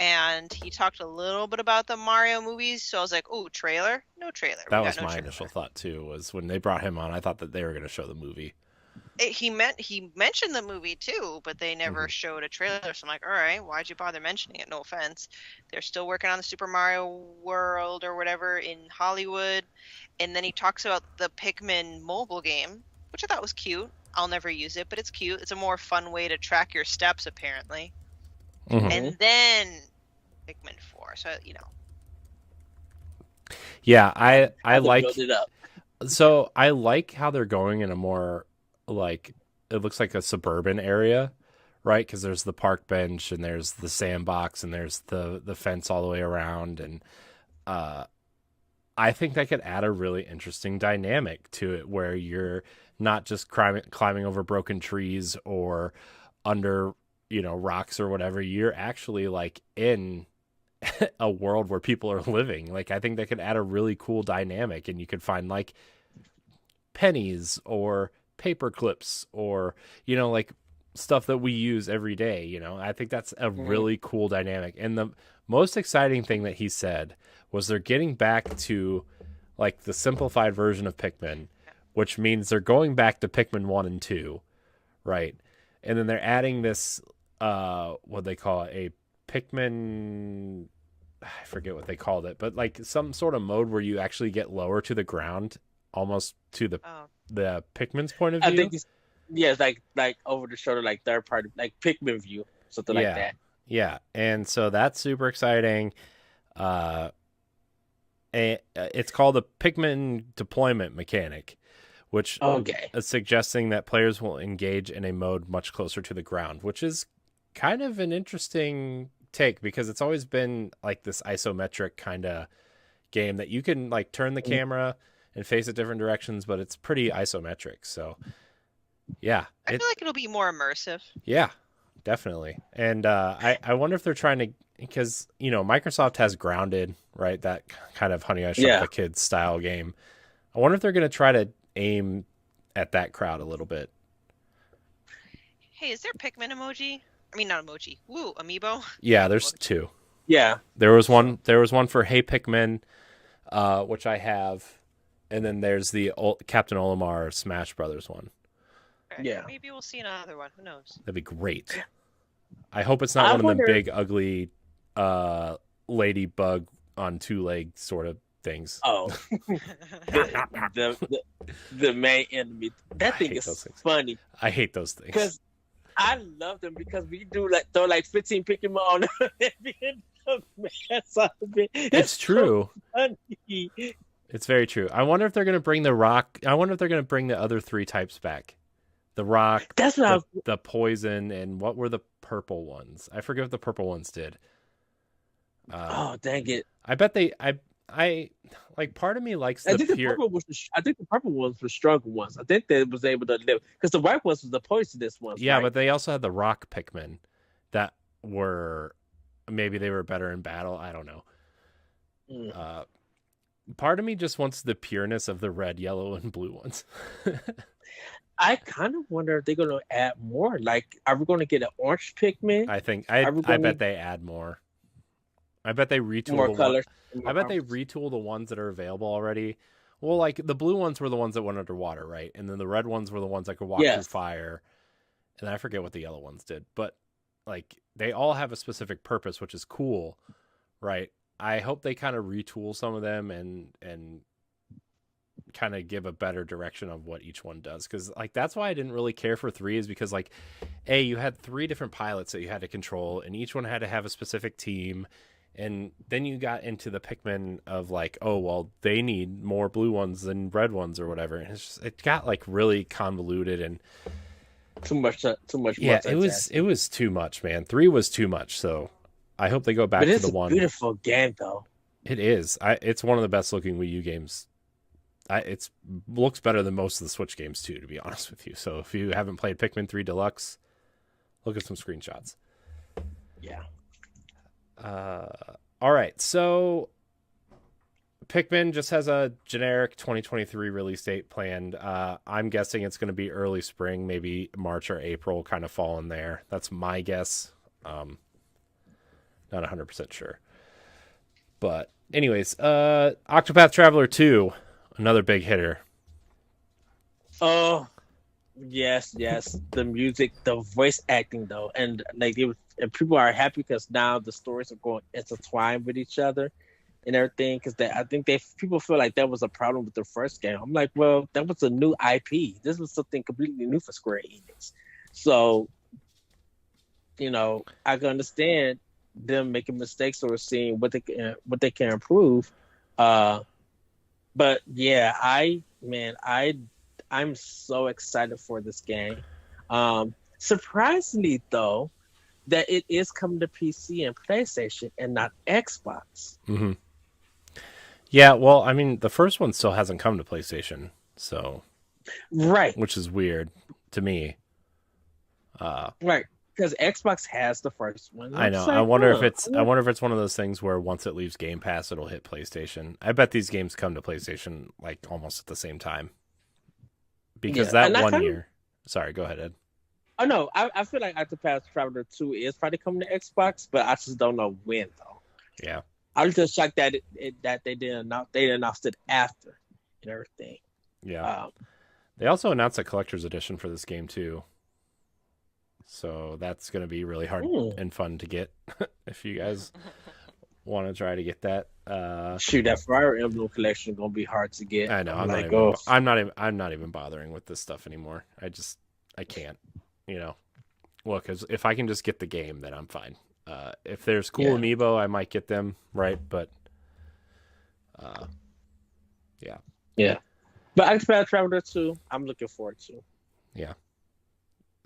and he talked a little bit about the Mario movies. So I was like, "Oh, trailer? No trailer." That was my initial thought too. Was when they brought him on, I thought that they were going to show the movie. He mentioned the movie too, but they never showed a trailer. So I'm like, all right, why'd you bother mentioning it? No offense. They're still working on the Super Mario World or whatever in Hollywood. And then he talks about the Pikmin mobile game, which I thought was cute. I'll never use it, but it's cute. It's a more fun way to track your steps, apparently. And then Pikmin 4. So, you know. Yeah, I like build it up. So I like how they're going in a more, like, it looks like a suburban area, right? Because there's the park bench and there's the sandbox and there's the fence all the way around. And I think that could add a really interesting dynamic to it, where you're not just climbing over broken trees or under, you know, rocks or whatever. You're actually like in a world where people are living. Like, I think that could add a really cool dynamic, and you could find like pennies or paper clips or, you know, like stuff that we use every day. You know, I think that's a really cool dynamic. And the most exciting thing that he said was they're getting back to like the simplified version of Pikmin, which means they're going back to Pikmin 1 and 2, right? And then they're adding this, what they call it, a Pikmin, I forget what they called it, but like some sort of mode where you actually get lower to the ground, almost to the Pikmin's point of view. I think it's like over the shoulder, like third party, like Pikmin view, something like that. Yeah, and so that's super exciting. It's called the Pikmin deployment mechanic, which is suggesting that players will engage in a mode much closer to the ground, which is kind of an interesting take, because it's always been like this isometric kind of game that you can like turn the camera and face at different directions, but it's pretty isometric. So yeah, I feel like it'll be more immersive. Yeah, definitely. And I wonder if they're trying to, because Microsoft has Grounded, right? That kind of Honey I Shrunk the Kids style game. I wonder if they're going to try to aim at that crowd a little bit. Hey, is there Pikmin emoji? I mean, not emoji. Woo, amiibo. Yeah, there's two. Yeah, there was one for Hey Pikmin, which I have, and then there's the Captain Olimar Smash Brothers one. Okay. Yeah, maybe we'll see another one. Who knows? That'd be great. I hope it's not one of them big, ugly, ladybug on two legs sort of things. Oh, the main enemy. That thing is funny. I hate those things because I love them because we do throw 15 Pikmin on It's true. So funny. It's very true. I wonder if they're going to bring the rock. I wonder if they're going to bring the other three types back. The rock, that's what the poison, and what were the purple ones? I forget what the purple ones did. Oh, dang it! I bet they. I like. Part of me likes the pure. I think the purple ones were stronger ones. I think they was able to live because the white ones was the poisonous ones. Yeah, right? but they also had the rock Pikmin that were maybe they were better in battle. I don't know. Part of me just wants the pureness of the red, yellow, and blue ones. I kind of wonder if they're going to add more. Like, are we going to get an orange Pikmin? I bet they add more. I bet they retool more colors. I bet they retool the ones that are available already. Well, like the blue ones were the ones that went underwater, right? And then the red ones were the ones that could walk through fire. And I forget what the yellow ones did, but like they all have a specific purpose, which is cool, right? I hope they kind of retool some of them and kind of give a better direction of what each one does, because like that's why I didn't really care for 3 is because like you had 3 different pilots that you had to control, and each one had to have a specific team, and then you got into the Pikmin of like, oh well, they need more blue ones than red ones or whatever, and it got like really convoluted and too much. Yeah, it was too much, man. 3 was too much, so I hope they go back to the one. It's a beautiful game though. It is. It's one of the best looking Wii U games. It looks better than most of the Switch games too, to be honest with you. So if you haven't played Pikmin 3 Deluxe, look at some screenshots. Yeah. All right. So Pikmin just has a generic 2023 release date planned. I'm guessing it's going to be early spring, maybe March or April, kind of fall in there. That's my guess. Not 100% sure. But anyways, Octopath Traveler 2. Another big hitter. Oh, yes. The music, the voice acting, though, and like and people are happy because now the stories are going intertwined with each other and everything. Because I think people feel like that was a problem with the first game. I'm like, well, that was a new IP. This was something completely new for Square Enix. So, I can understand them making mistakes or seeing what they can improve. But yeah, I'm so excited for this game. Surprisingly, though, that it is coming to PC and PlayStation and not Xbox. Mm-hmm. Yeah, well, I mean, the first one still hasn't come to PlayStation, so right, which is weird to me. Right, because Xbox has the first one. I know. I wonder if it's one of those things where once it leaves Game Pass, it'll hit PlayStation. I bet these games come to PlayStation like almost at the same time. Because that 1 year. Sorry, go ahead, Ed. Oh no, I feel like Octopath Traveler 2 is probably coming to Xbox, but I just don't know when though. Yeah. I was just shocked that that they didn't announce it after and everything. Yeah. They also announced a collector's edition for this game too. So that's going to be really hard and fun to get if you guys want to try to get that. Shoot, that Fire Emblem collection is going to be hard to get. I know. I'm not even bothering with this stuff anymore. I can't, Look, if I can just get the game, then I'm fine. If there's cool amiibo, I might get them, right? But yeah. Yeah. But Octopath Traveler 2, I'm looking forward to. Yeah.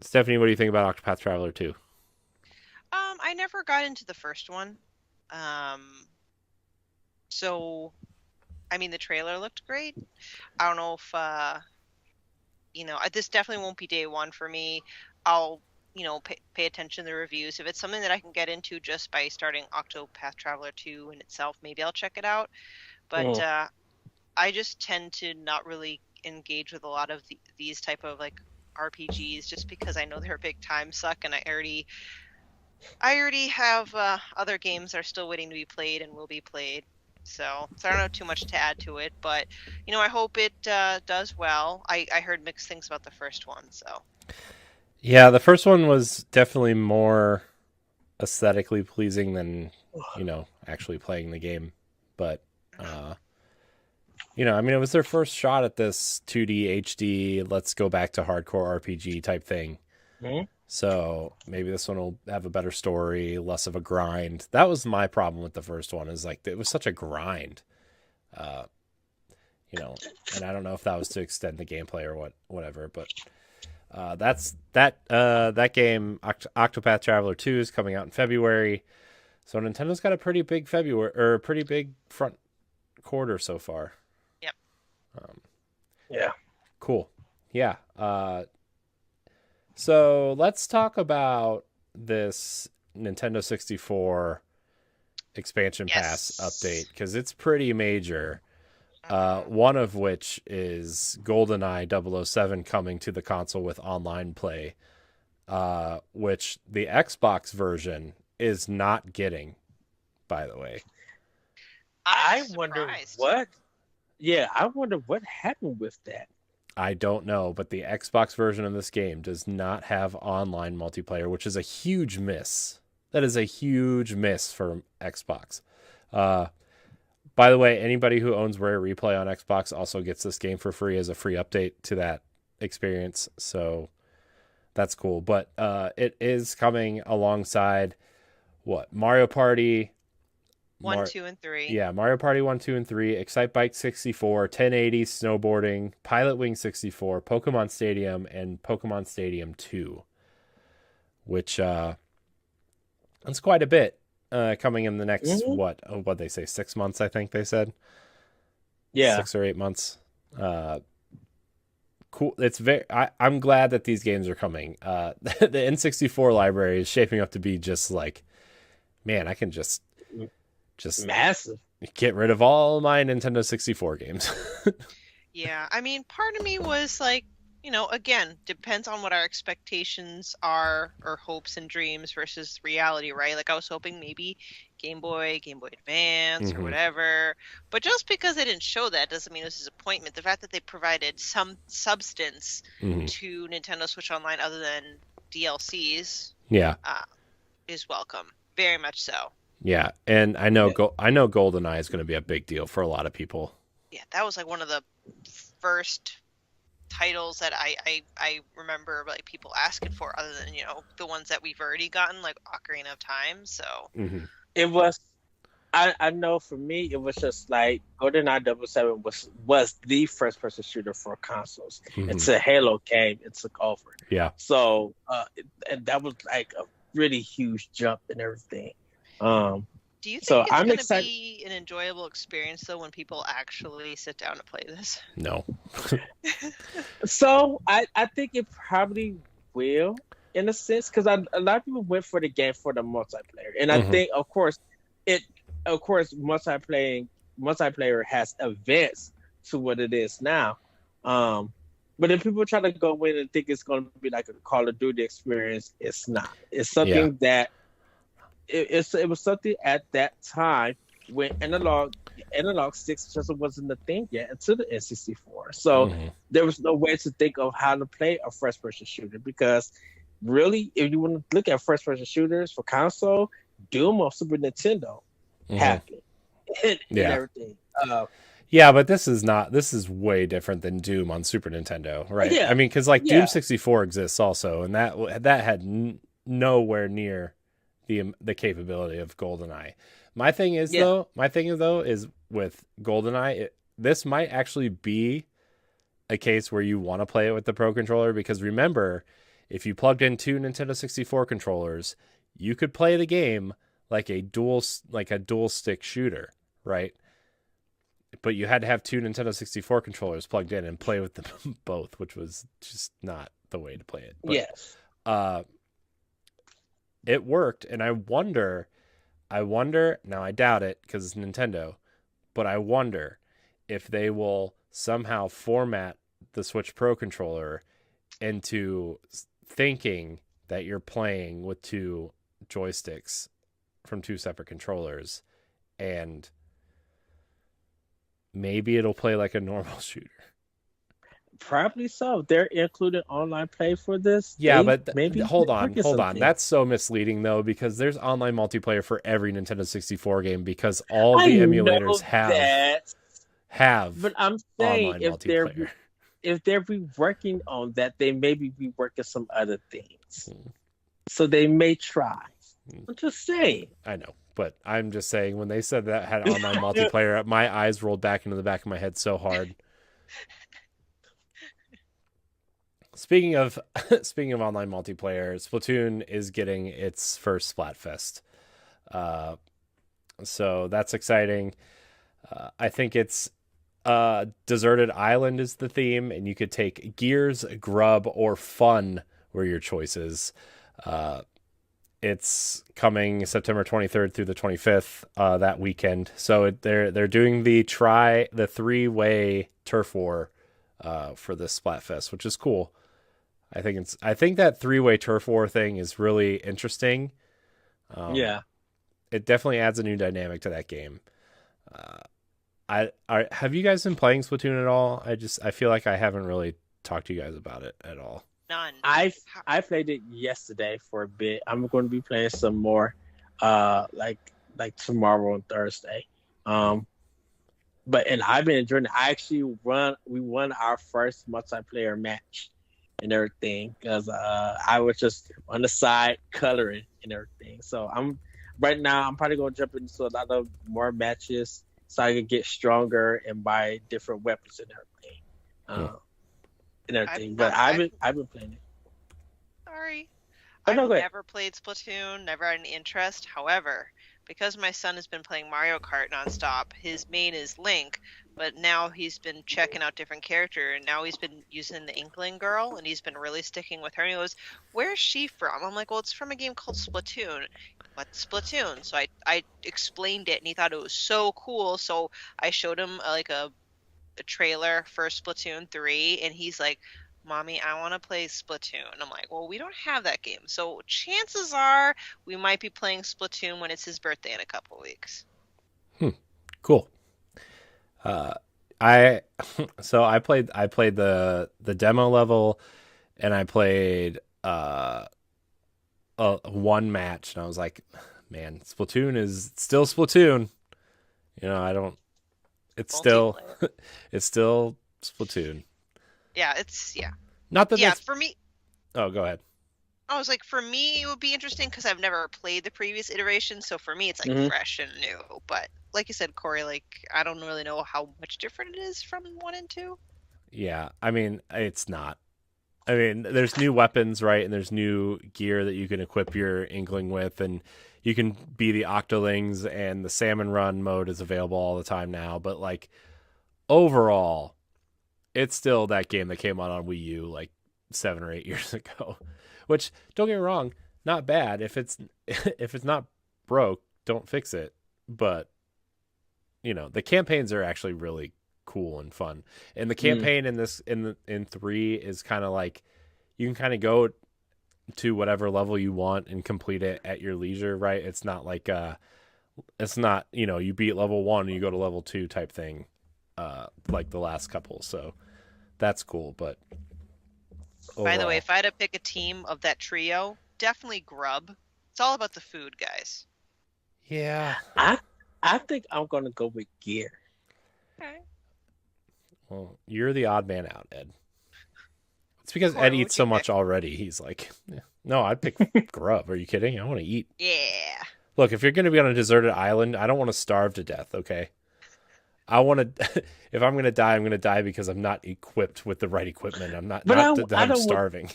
Stephanie, what do you think about Octopath Traveler 2? I never got into the first one. So I mean, the trailer looked great. I don't know if this definitely won't be day one for me. I'll pay attention to the reviews. If it's something that I can get into just by starting Octopath Traveler 2 in itself, maybe I'll check it out. But I just tend to not really engage with a lot of these type of like RPGs just because I know they're a big time suck, and I already have other games that are still waiting to be played and will be played. So I don't know too much to add to it, but I hope it does well. I heard mixed things about the first one, so. Yeah, the first one was definitely more aesthetically pleasing than actually playing the game, but I mean, it was their first shot at this 2D HD, let's go back to hardcore RPG type thing. Mm-hmm. So maybe this one will have a better story, less of a grind. That was my problem with the first one, is like it was such a grind. And I don't know if that was to extend the gameplay or whatever, but that game, Octopath Traveler 2, is coming out in February. So Nintendo's got a pretty big pretty big front quarter so far. Yep. Yeah. Cool. Yeah. So let's talk about this Nintendo 64 expansion pass update, because it's pretty major. One of which is GoldenEye 007 coming to the console with online play, which the Xbox version is not getting, by the way. I wonder what. Yeah, I wonder what happened with that. I don't know, but the Xbox version of this game does not have online multiplayer, which is a huge miss. That is a huge miss for Xbox. By the way, anybody who owns Rare Replay on Xbox also gets this game for free as a free update to that experience. So that's cool. But it is coming alongside Mario Party 1, 2, and 3. Yeah, Mario Party 1, 2, and 3, Excite Bike 64, 1080 snowboarding, Pilot Wing 64, Pokemon Stadium, and Pokemon Stadium 2, which that's quite a bit coming in the next, what they say, 6 months, I think they said. Yeah. 6 or 8 months. Cool. It's I'm glad that these games are coming. The N64 library is shaping up to be just like, man, I can just massive. Get rid of all my Nintendo 64 games. Yeah, I mean, part of me was like, again, depends on what our expectations are, or hopes and dreams versus reality, right? Like I was hoping maybe Game Boy Advance, or whatever. But just because they didn't show that doesn't mean it was a disappointment. The fact that they provided some substance to Nintendo Switch Online other than DLCs, is welcome. Very much so. Yeah, and I know GoldenEye is going to be a big deal for a lot of people. Yeah, that was like one of the first titles that I remember like people asking for, other than the ones that we've already gotten, like Ocarina of Time. So it was. I know for me it was just like GoldenEye 007 was the first person shooter for consoles. It's a Halo game. It took over. Yeah. So and that was like a really huge jump and everything. Do you think it's going to be an enjoyable experience though when people actually sit down to play this? No. So I think it probably will, in a sense, because a lot of people went for the game for the multiplayer, and I think of course multiplayer has advanced to what it is now. But if people try to go in and think it's going to be like a Call of Duty experience, it's not. It's something that it was something at that time when analog sticks just wasn't a thing yet until the N64. So there was no way to think of how to play a first person shooter, because really, if you want to look at first person shooters for console, Doom or Super Nintendo happened and everything. Yeah, but this is way different than Doom on Super Nintendo, right? Yeah. I mean, because Doom 64 exists also, and that had nowhere near the capability of GoldenEye. My thing is though is with GoldenEye, this might actually be a case where you want to play it with the Pro Controller, because remember, if you plugged in 2 Nintendo 64 controllers, you could play the game like a dual stick shooter, right? but you had to have two Nintendo 64 controllers plugged in and play with them both, which was just not the way to play it. But, Yes. It worked, and I wonder, now I doubt it because it's Nintendo, but I wonder if they will somehow format the Switch Pro controller into thinking that you're playing with two joysticks from two separate controllers, and maybe it'll play like a normal shooter. Probably so. They're including online play for this. Yeah, maybe hold on. That's so misleading though, because there's online multiplayer for every Nintendo 64 game because all the emulators have. But I'm saying if they're reworking on that, they may be reworking some other things. So they may try. I'm just saying. I know, but I'm just saying when they said that had online multiplayer, my eyes rolled back into the back of my head so hard. Speaking of online multiplayer, Splatoon is getting its first Splatfest. So that's exciting. I think it's Deserted Island is the theme, and you could take Gears, Grub, or Fun were your choices. It's coming September 23rd through the 25th that weekend. So they're doing the three-way turf war for this Splatfest, which is cool. I think that three-way turf war thing is really interesting. Yeah, it definitely adds a new dynamic to that game. Have you guys been playing Splatoon at all? I feel like I haven't really talked to you guys about it at all. None. I played it yesterday for a bit. I'm going to be playing some more, like tomorrow and Thursday. And I've been enjoying it. We won our first multiplayer match and everything because I was just on the side coloring and everything. So I'm probably going to jump into a lot of more matches so I can get stronger and buy different weapons and everything. And everything. I've been playing it. Sorry. I've never played Splatoon, never had any interest. However, because my son has been playing Mario Kart nonstop, his main is Link, but now he's been checking out different characters, and now he's been using the Inkling girl, and he's been really sticking with her. And he goes, "Where's she from?" I'm like, "Well, it's from a game called Splatoon." "What's Splatoon?" So I explained it, and he thought it was so cool. So I showed him a trailer for Splatoon 3, and he's like, "Mommy, I want to play Splatoon." I'm like, "Well, we don't have that game, so chances are we might be playing Splatoon when it's his birthday in a couple weeks." Cool. I played the demo level, and I played one match, and I was like, man, Splatoon is still Splatoon. It's still Splatoon. Yeah, Not that. Yeah, for me. Oh, go ahead. I was like, for me, it would be interesting because I've never played the previous iteration, so for me, it's fresh and new. But like you said, Corey, I don't really know how much different it is from 1 and 2. Yeah, I mean, it's not. I mean, there's new weapons, right? And there's new gear that you can equip your Inkling with, and you can be the Octolings, and the Salmon Run mode is available all the time now. But overall, it's still that game that came out on Wii U 7 or 8 years ago. Which, don't get me wrong, not bad. If it's not broke, don't fix it. But the campaigns are actually really cool and fun. And the campaign in 3 is kind of you can kind of go to whatever level you want and complete it at your leisure, right? It's not you beat level 1 and you go to level 2 type thing, like the last couple. So that's cool. But by the way, if I had to pick a team of that trio, definitely Grub. It's all about the food, guys. Yeah. I think I'm going to go with Gear. Okay. Well, you're the odd man out, Ed. It's because Ed eats so much already. He's like, no, I'd pick Grub. Are you kidding? I want to eat. Yeah. Look, if you're going to be on a deserted island, I don't want to starve to death, okay? I want to. If I'm going to die, I'm going to die because I'm not equipped with the right equipment. I'm not. I'm starving.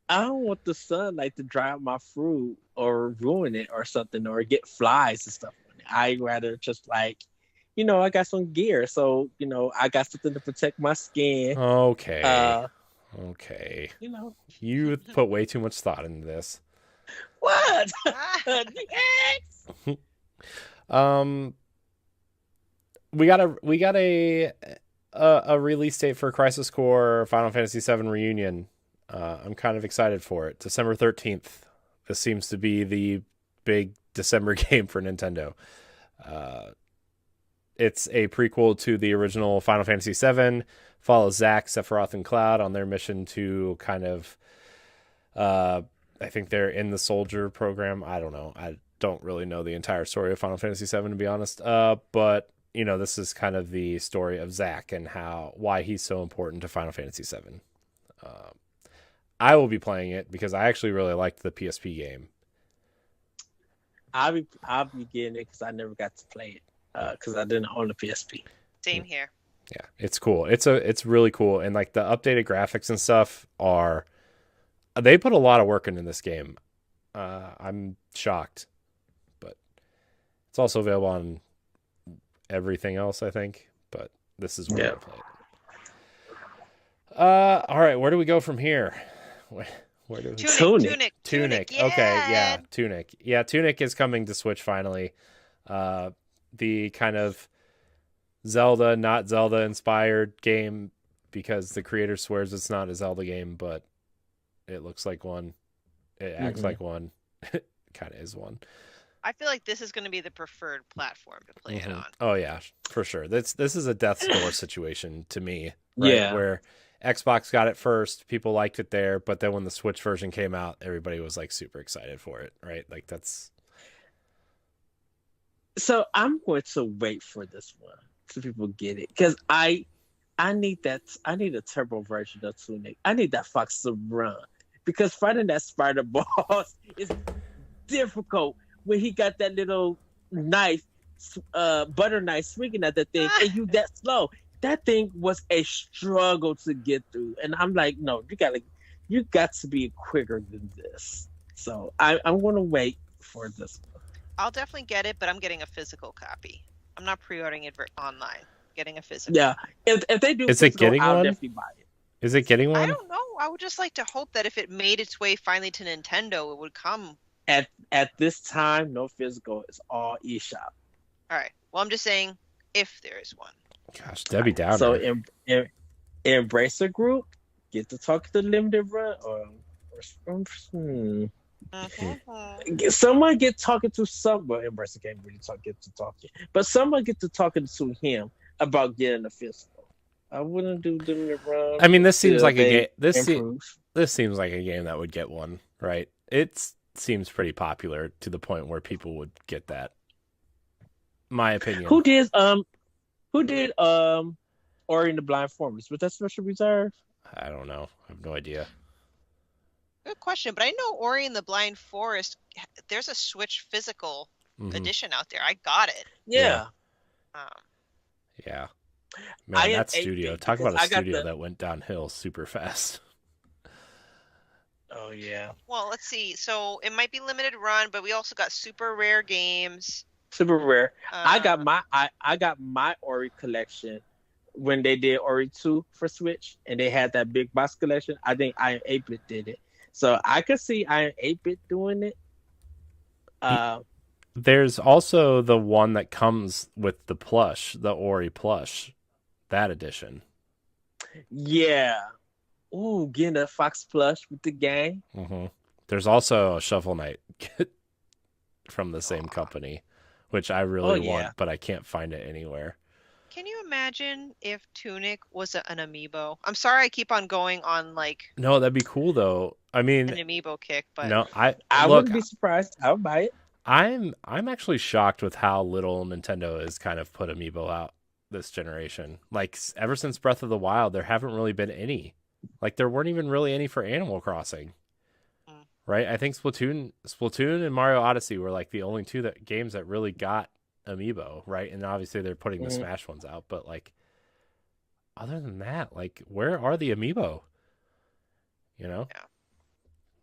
I don't want the sun to dry out my fruit or ruin it or something or get flies and stuff. I'd rather just I got some gear, so I got something to protect my skin. Okay. Okay. You know You put way too much thought into this. what? We got a release date for Crisis Core Final Fantasy VII Reunion. I'm kind of excited for it. December 13th. This seems to be the big December game for Nintendo. It's a prequel to the original Final Fantasy VII. Follows Zack, Sephiroth, and Cloud on their mission to kind of, I think they're in the soldier program. I don't know. I don't really know the entire story of Final Fantasy VII, to be honest. But this is kind of the story of Zack and why he's so important to Final Fantasy VII. I will be playing it because I actually really liked the PSP game. I'll be getting it because I never got to play it because I didn't own the PSP. Same here. Yeah, it's cool. It's really cool, and like the updated graphics and stuff they put a lot of work into this game. I'm shocked, but it's also available on everything else, I think. But this is where I play it. All right, where do we go from here? Where do we... Tunic. Yeah. Okay, yeah, Tunic. Yeah, Tunic is coming to Switch finally. The kind of Zelda, not Zelda inspired game because the creator swears it's not a Zelda game, but it looks like one. It acts like one. It kind of is one. I feel like this is going to be the preferred platform to play it on. Oh yeah, for sure. This is a death's door situation to me, right? Yeah. Where Xbox got it first, people liked it there, but then when the Switch version came out, everybody was like super excited for it, right? Like that's. So I'm going to wait for this one so people get it because I need that. I need a turbo version of Tunic. I need that Fox to run because fighting that spider boss is difficult when he got that little knife, butter knife, swinging at the thing, and you that slow. That thing was a struggle to get through, and I'm like, no, you got to be quicker than this. So I'm going to wait for this one. I'll definitely get it, but I'm getting a physical copy. I'm not pre-ordering it online. Getting a physical. Yeah, if they do, is it getting I'll one? definitely buy it. Is it getting one? I don't know. I would just like to hope that if it made its way finally to Nintendo, it would come. At this time, no physical. It's all eShop. All right. Well, I'm just saying if there is one. Gosh, Debbie Downer. So Embracer Group get to talk to limited run or someone get talking to Embracer can't really get to talking, but someone get to talking to him about getting a physical. I wouldn't do limited run. I mean, this seems like a game. This seems like a game that would get one, right? It seems pretty popular to the point where people would get that. My opinion. Who did Ori and the Blind Forest? Was that special reserve? I don't know. I have no idea. Good question, but I know Ori and the Blind Forest. There's a Switch physical edition out there. I got it. Yeah. Yeah. Man, that studio. Talk about a studio that went downhill super fast. Oh yeah. Well, let's see. So it might be limited run, but we also got super rare games. Super rare. I got my Ori collection when they did Ori 2 for Switch, and they had that big box collection. I think Iron 8-Bit did it, so I could see Iron 8-Bit doing it. There's also the one that comes with the plush, the Ori plush, that edition. Yeah. Ooh, getting a Fox plush with the gang. There's also a Shovel Knight from the same company, which I really want, but I can't find it anywhere. Can you imagine if Tunic was an amiibo? I'm sorry I keep on going on like... No, that'd be cool though. I mean... an amiibo kick, but... No, I wouldn't be surprised. I would buy it. I'm actually shocked with how little Nintendo has kind of put amiibo out this generation. Like, ever since Breath of the Wild, there haven't really been any. Like, there weren't even really any for Animal Crossing. Right? I think Splatoon and Mario Odyssey were like the only two games that really got amiibo, right? And obviously they're putting the Smash ones out, but like other than that, like where are the amiibo? You know?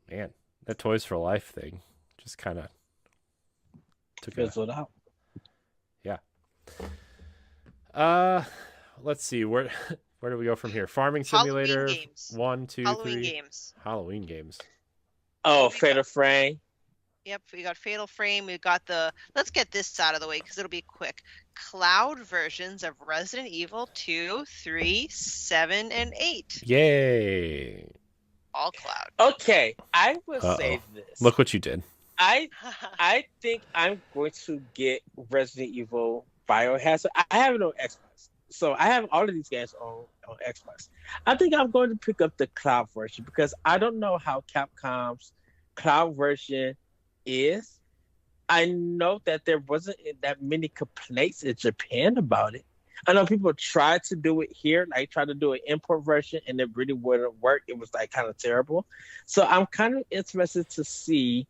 Yeah. Man, that Toys for Life thing just kind of took it out. Yeah. Let's see where do we go from here? Farming Halloween Simulator games. 1, 2, Halloween 3. games. Halloween games. Oh, We Fatal Frame. Yep, we got Fatal Frame. We got let's get this out of the way because it'll be quick. Cloud versions of Resident Evil 2, 3, 7, and 8. Yay! All cloud. Okay, I will say this. Look what you did. I think I'm going to get Resident Evil Biohazard. I have it on Xbox, so I have all of these games on Xbox. I think I'm going to pick up the cloud version because I don't know how Capcom's cloud version is. I know that there wasn't that many complaints in Japan about it. I know people tried to do it here, like tried to do an import version, and it really wouldn't work. It was like kind of terrible. So I'm kind of interested to see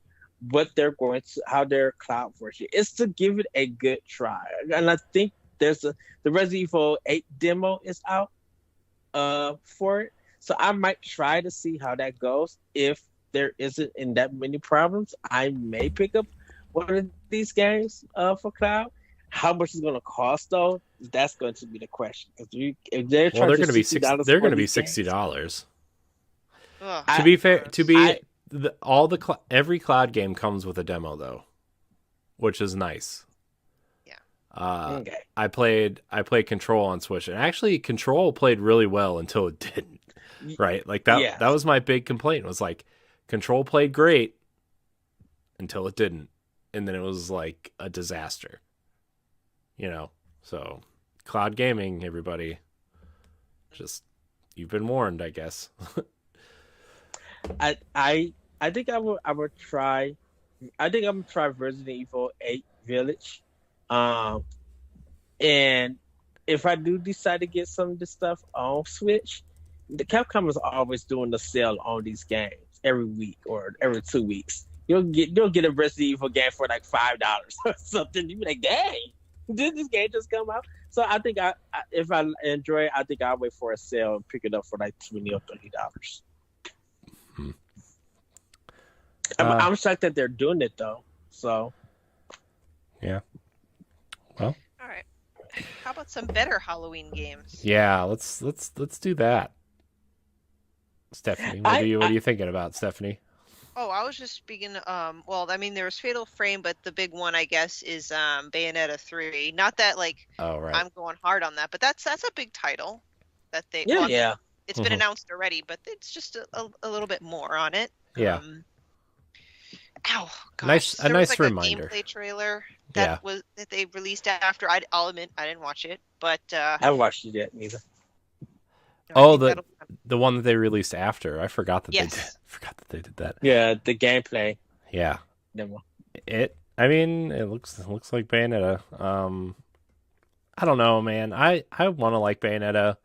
what they're going to, how their cloud version is, to give it a good try. And I think the Resident Evil 8 demo is out for it. So I might try to see how that goes. If there isn't in that many problems, I may pick up one of these games for cloud. How much is going to cost though? That's going to be the question. Because if they're going to be $60. To be fair, every cloud game comes with a demo though, which is nice. Yeah. Okay. I played Control on Switch, and actually Control played really well until it didn't. Right? Like that. Yes. That was my big complaint. Was like Control played great until it didn't, and then it was like a disaster. So cloud gaming, everybody, just you've been warned, I guess. I think I would try. I think I'm gonna try Resident Evil 8 Village, and if I do decide to get some of this stuff on Switch, the Capcom is always doing the sale on these games every week or every 2 weeks. You'll get a Resident Evil game for like $5 or something. You'll be like, dang, did this game just come out? So I think if I enjoy it, I think I'll wait for a sale and pick it up for like $20 or $30. I'm shocked that they're doing it though. So yeah. Well. All right. How about some better Halloween games? Yeah, let's do that. Stephanie, what are you thinking about, Stephanie? Oh, I was just speaking. Well, I mean, there was Fatal Frame, but the big one, I guess, is Bayonetta 3. Not that right. I'm going hard on that, but that's a big title that they. Yeah, well, yeah. It's been announced already, but it's just a little bit more on it. Yeah. Ow, gosh. A nice was reminder. A gameplay trailer that they released after. I'll admit I didn't watch it, but I haven't watched it yet neither. The one that they released after. I forgot that they did that. Yeah, the gameplay. Yeah. Demo. It looks like Bayonetta. I don't know, man. I want to like Bayonetta,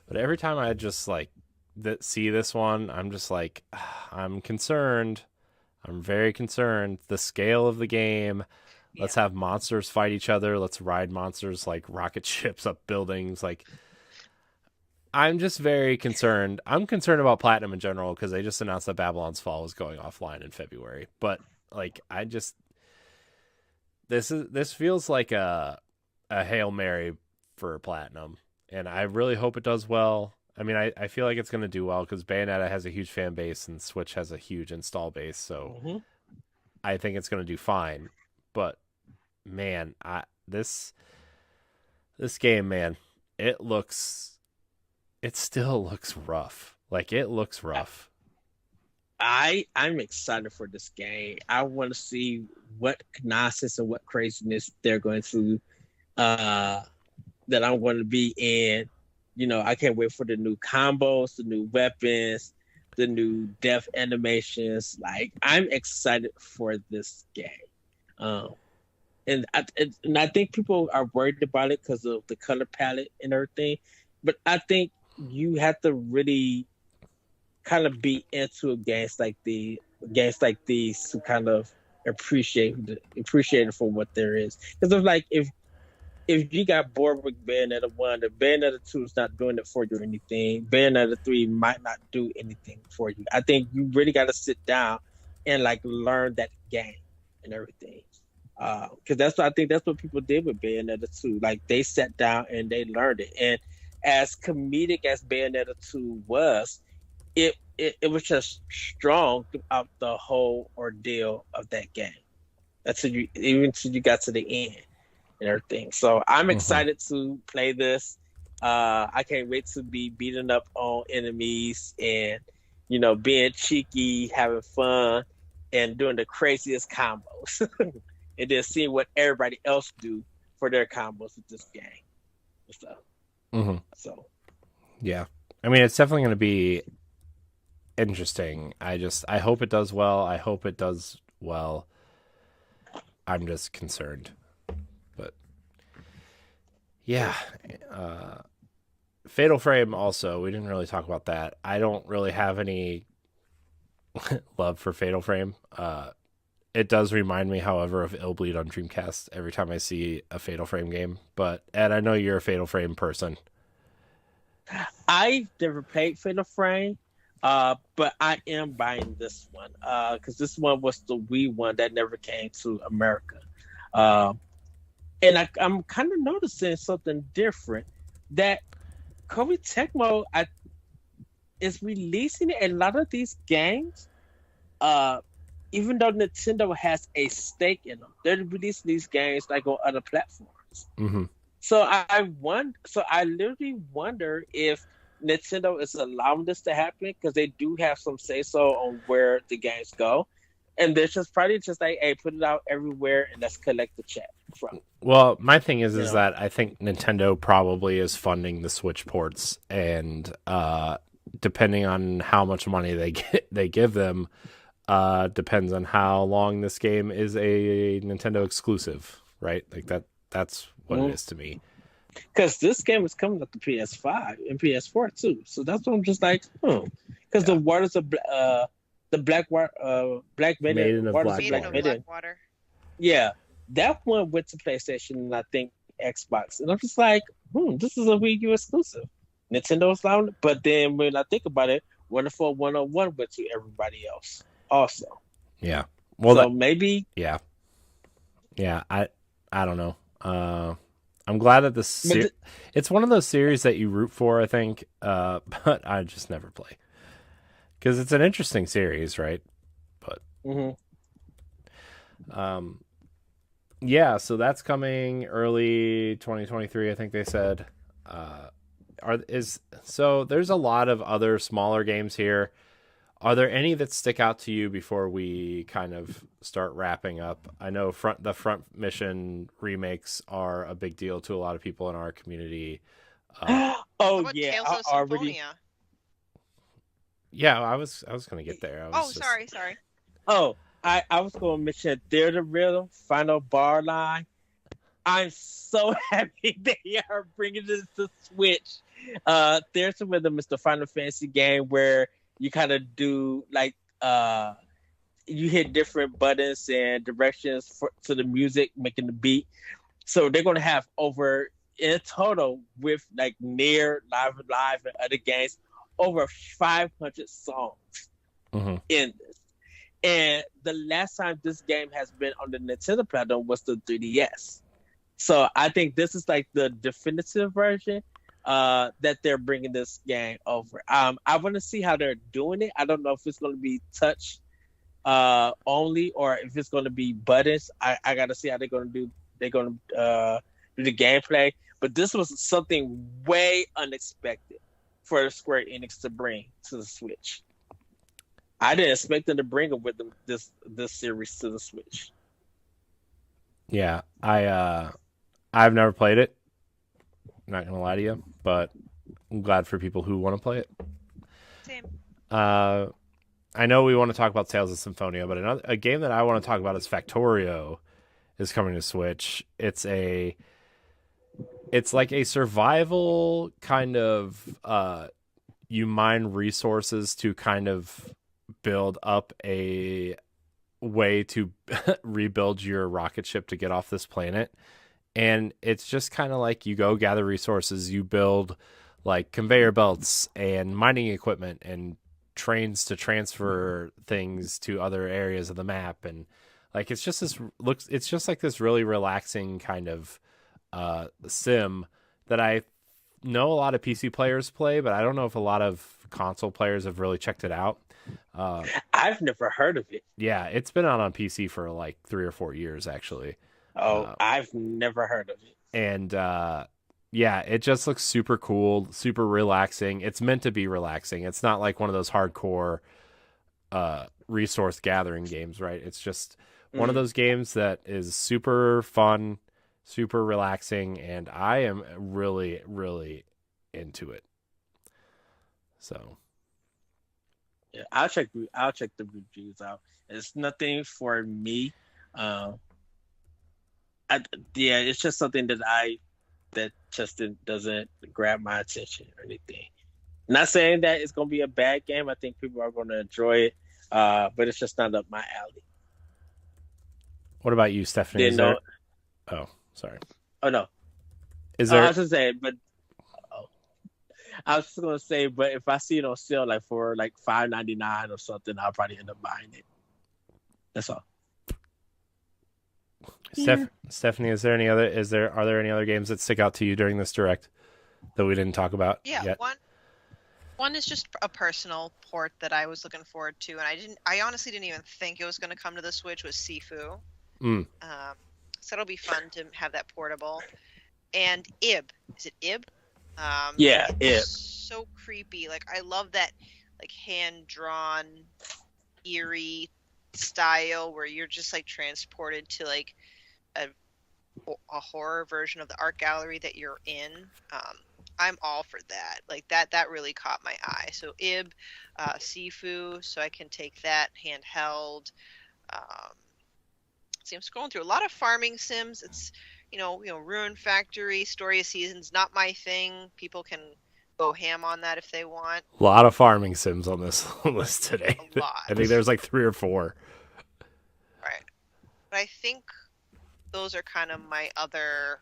but every time I just see this one, I'm just like, I'm concerned. I'm very concerned. The scale of the game. Yeah. Let's have monsters fight each other. Let's ride monsters like rocket ships up buildings. I'm just very concerned. I'm concerned about Platinum in general because they just announced that Babylon's Fall was going offline in February. But this feels like a Hail Mary for Platinum, and I really hope it does well. I mean, I feel like it's going to do well because Bayonetta has a huge fan base and Switch has a huge install base, so I think it's going to do fine. But man, this game, man, it still looks rough. It looks rough. I'm excited for this game. I want to see what nonsense and what craziness they're going to that I'm going to be in. I can't wait for the new combos, the new weapons, the new death animations. I'm excited for this game. And I think people are worried about it because of the color palette and everything. But I think you have to really kind of be into games like these to kind of appreciate it for what there is. Because if you got bored with Bayonetta 1, the Bayonetta 2 is not doing it for you or anything. Bayonetta 3 might not do anything for you. I think you really got to sit down and learn that game and everything. Because I think that's what people did with Bayonetta 2. Like they sat down and they learned it. And as comedic as Bayonetta 2 was, it was just strong throughout the whole ordeal of that game. Even till you got to the end and everything. So I'm excited to play this. I can't wait to be beating up on enemies and being cheeky, having fun, and doing the craziest combos, and then seeing what everybody else do for their combos with this game. So yeah, I mean, it's definitely going to be interesting. I hope it does well. I hope it does well. I'm just concerned, but yeah. Fatal Frame also, we didn't really talk about that. I don't really have any love for Fatal Frame. It does remind me, however, of Illbleed on Dreamcast every time I see a Fatal Frame game. But Ed, I know you're a Fatal Frame person. I never played Fatal Frame, but I am buying this one because this one was the Wii one that never came to America. And I'm kind of noticing something different, that Koei Tecmo is releasing a lot of these games, even though Nintendo has a stake in them. They're releasing these games like on other platforms. So I literally wonder if Nintendo is allowing this to happen because they do have some say so on where the games go, and they're probably just like, hey, put it out everywhere and let's collect the check from. Well, my thing is that I think Nintendo probably is funding the Switch ports, and depending on how much money they give them, depends on how long this game is a Nintendo exclusive, right? Like that's what it is to me. Because this game is coming up to PS5 and PS4 too, so that's what I'm just like, because the waters of the Black Maiden of Blackwater. Yeah, that one went to PlayStation and I think Xbox, and I'm just like, this is a Wii U exclusive. Nintendo's allowing it, but then when I think about it, Wonderful 101 went to everybody else also. Yeah, well, so maybe. Yeah. I don't know. I'm glad that this it's one of those series that you root for, I think, but I just never play because it's an interesting series, right? But yeah, so that's coming early 2023, I think they said. So there's a lot of other smaller games here. Are there any that stick out to you before we kind of start wrapping up? I know the front mission remakes are a big deal to a lot of people in our community. Yeah, Tales of Symphonia? Yeah, I was going to get there. Sorry. Oh, I was going to mention Theater Rhythm, Final Bar Line. I'm so happy they are bringing this to Switch. There's a Rhythm is the Final Fantasy game where you kind of do like you hit different buttons and directions to the music, making the beat. So they're going to have over in total with like Nier, Live and other games, over 500 songs in this. And the last time this game has been on the Nintendo platform was the 3DS. So I think this is like the definitive version that they're bringing this game over. I want to see how they're doing it. I don't know if it's going to be touch only or if it's going to be buttons. I got to see how they're going to do. They're going to do the gameplay. But this was something way unexpected for Square Enix to bring to the Switch. I didn't expect them to bring it with them this series to the Switch. Yeah, I've never played it. I'm not gonna lie to you, but I'm glad for people who want to play it. Same. I know we want to talk about Tales of Symphonia, but a game that I want to talk about is Factorio is coming to Switch. It's like a survival kind of you mine resources to kind of build up a way to rebuild your rocket ship to get off this planet. And it's just kind of like you go gather resources, you build like conveyor belts and mining equipment and trains to transfer things to other areas of the map. And Like it's just like this really relaxing kind of sim that I know a lot of PC players play, but I don't know if a lot of console players have really checked it out. I've never heard of it. Yeah, it's been out on PC for like 3 or 4 years actually. I've never heard of it. And yeah, it just looks super cool, super relaxing. It's meant to be relaxing. It's not like one of those hardcore resource gathering games, right? It's just one of those games that is super fun, super relaxing, and I am really, really into it. So, yeah, I'll check the reviews out. It's nothing for me. It's just something that just doesn't grab my attention or anything. Not saying that it's going to be a bad game. I think people are going to enjoy it, but it's just not up my alley. What about you, Stephanie? Oh, sorry. Oh no. Is there? I was just saying, but I was just gonna say, but if I see it on sale, like for like $5.99 or something, I'll probably end up buying it. That's all. Stephanie, are there any other games that stick out to you during this direct that we didn't talk about yet? One is just a personal port that I was looking forward to, and I honestly didn't even think it was going to come to the Switch. Was Sifu. So it'll be fun to have that portable. And Ib, is it Ib? Yeah, Ib. So creepy. Like I love that, like hand drawn, eerie style where you're just like transported to like a horror version of the art gallery that you're in. I'm all for that. Like that really caught my eye. So Ib, Sifu, so I can take that handheld. See, I'm scrolling through a lot of farming sims. It's Ruin Factory, Story of Seasons, not my thing. People can go ham on that if they want. A lot of farming sims on this list today. A lot. I think there's like 3 or 4. Right. But I think those are kind of my other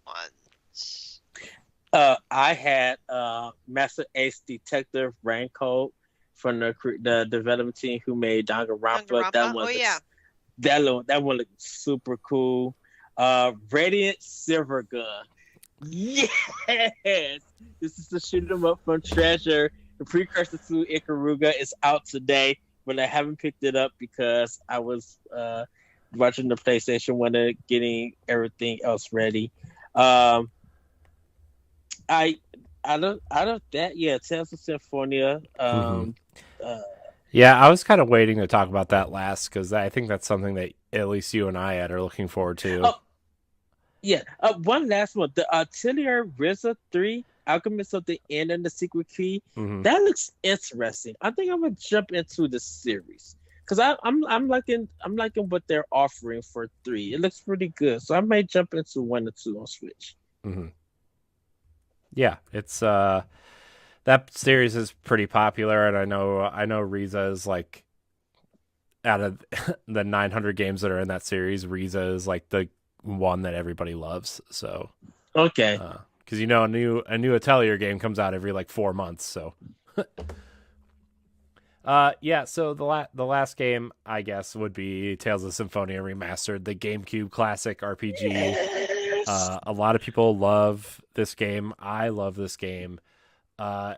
ones. I had Master Ace Detective Rank Code from the development team who made Danganronpa. That one looked super cool. Radiant Silver Gun. Yes! This is the shoot 'em up from Treasure. The precursor to Ikaruga is out today, but I haven't picked it up because I was watching the PlayStation one and getting everything else ready. Out of that, yeah, Tales of Symphonia. Yeah, I was kind of waiting to talk about that last because I think that's something that at least you and I are looking forward to. Yeah. One last one. The Atelier Rizza 3, Alchemist of the End and the Secret Key. That looks interesting. I think I'm gonna jump into the series because I'm liking what they're offering for 3. It looks pretty good, so I might jump into 1 or 2 on Switch. Yeah, it's that series is pretty popular, and I know Riza is like out of the 900 games that are in that series, Riza is like the one that everybody loves. So okay, because a new Atelier game comes out every like 4 months. So yeah. So the last game I guess would be Tales of Symphonia Remastered, the GameCube classic RPG. Yes. A lot of people love this game. I love this game. I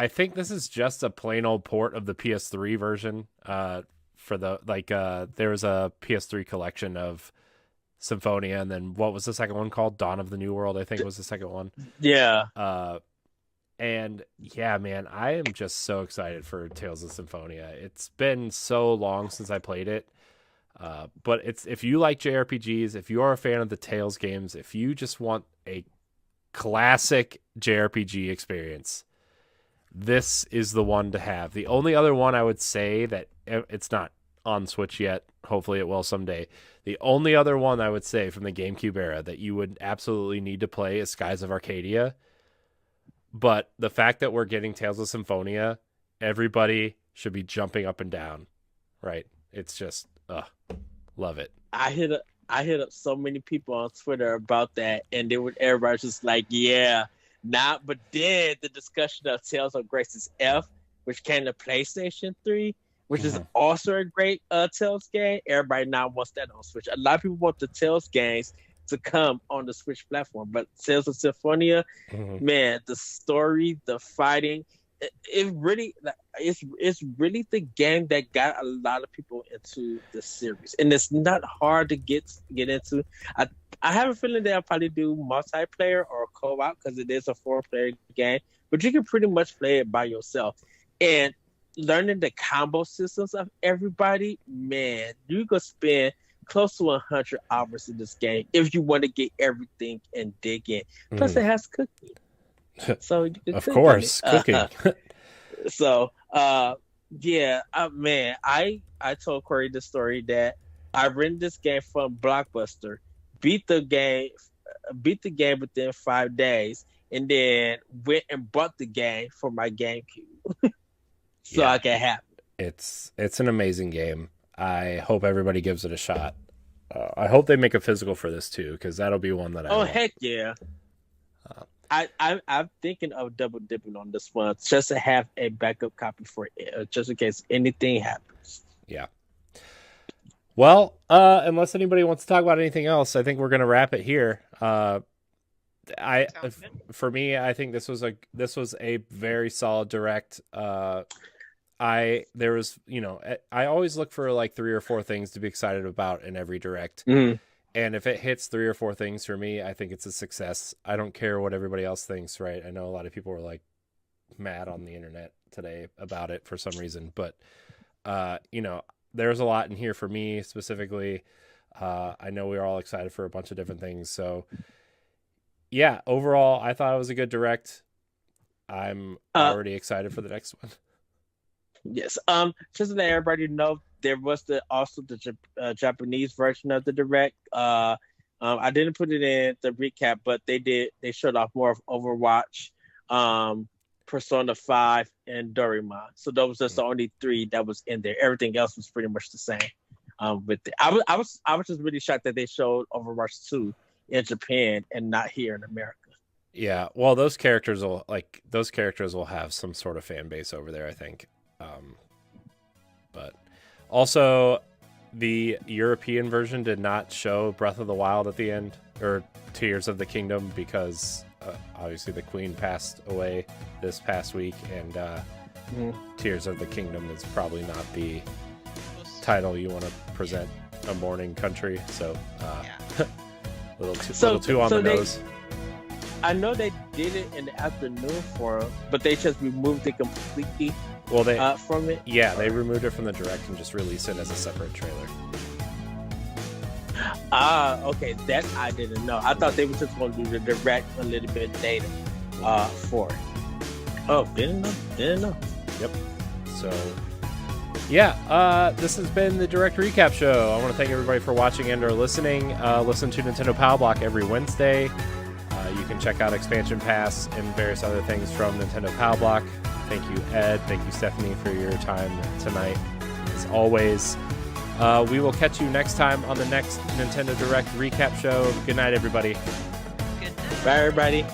think this is just a plain old port of the PS3 version. For the there was a PS3 collection of Symphonia, and then what was the second one called? Dawn of the New World, I think was the second one. Yeah. And yeah, man, I am just so excited for Tales of Symphonia. It's been so long since I played it. But if you like JRPGs, if you are a fan of the Tales games, if you just want a classic JRPG experience, this is the one to have. The only other one I would say that it's not on Switch yet, hopefully it will someday. The only other one I would say from the GameCube era that you would absolutely need to play is Skies of Arcadia. But the fact that we're getting Tales of Symphonia, everybody should be jumping up and down, right? It's just, love it. I hit up so many people on Twitter about that, and everybody's just like, yeah, not. But then the discussion of Tales of Grace's F, which came to PlayStation 3, which is also a great Tales game. Everybody now wants that on Switch. A lot of people want the Tales games to come on the Switch platform, but Tales of Symphonia, man, the story, the fighting, it really, it's really the game that got a lot of people into the series, and it's not hard to get into. I have a feeling they'll probably do multiplayer or co-op because it is a 4-player game, but you can pretty much play it by yourself. And learning the combo systems of everybody, man, you could spend close to 100 hours in this game if you want to get everything and dig in. Plus, it has cooking. So you can of course, cooking. So, yeah, man, I told Corey the story that I rented this game from Blockbuster, beat the game within 5 days, and then went and bought the game for my GameCube, so I can have it. It's an amazing game. I hope everybody gives it a shot. I hope they make a physical for this too, because that'll be one that I want. Heck yeah. I'm thinking of double dipping on this one just to have a backup copy for it, just in case anything happens. Yeah. Well, unless anybody wants to talk about anything else, I think we're going to wrap it here. For me, I think this was a very solid direct. I always look for like 3 or 4 things to be excited about in every direct. And if it hits 3 or 4 things for me, I think it's a success. I don't care what everybody else thinks, right? I know a lot of people were like mad on the internet today about it for some reason, but there's a lot in here for me specifically. I know we were all excited for a bunch of different things. So yeah, overall, I thought it was a good direct. I'm already excited for the next one. Yes. Just to let everybody know, there was also the Japanese version of the direct. I didn't put it in the recap, but they showed off more of Overwatch, Persona 5, and Dorima. So those were just the only 3 that was in there. Everything else was pretty much the same. With it, I was just really shocked that they showed Overwatch 2 in Japan and not here in America. Yeah, well, those characters will have some sort of fan base over there, I think. But also, the European version did not show Breath of the Wild at the end, or Tears of the Kingdom, because obviously the Queen passed away this past week, and Tears of the Kingdom is probably not the title you want to present a mourning country. So, little too on the nose. I know they did it in the afternoon forum, but they just removed it completely. Well, from it. Yeah, they removed it from the direct and just released it as a separate trailer. Okay, that I didn't know. I thought they were just going to do the direct a little bit later for it. Oh, didn't know. Yep. So, yeah, this has been the Direct Recap Show. I want to thank everybody for watching and or listening. Listen to Nintendo Power Block every Wednesday. You can check out Expansion Pass and various other things from Nintendo Power Block. Thank you, Ed. Thank you, Stephanie, for your time tonight, as always. We will catch you next time on the next Nintendo Direct Recap Show. Good night, everybody. Good night. Bye, everybody.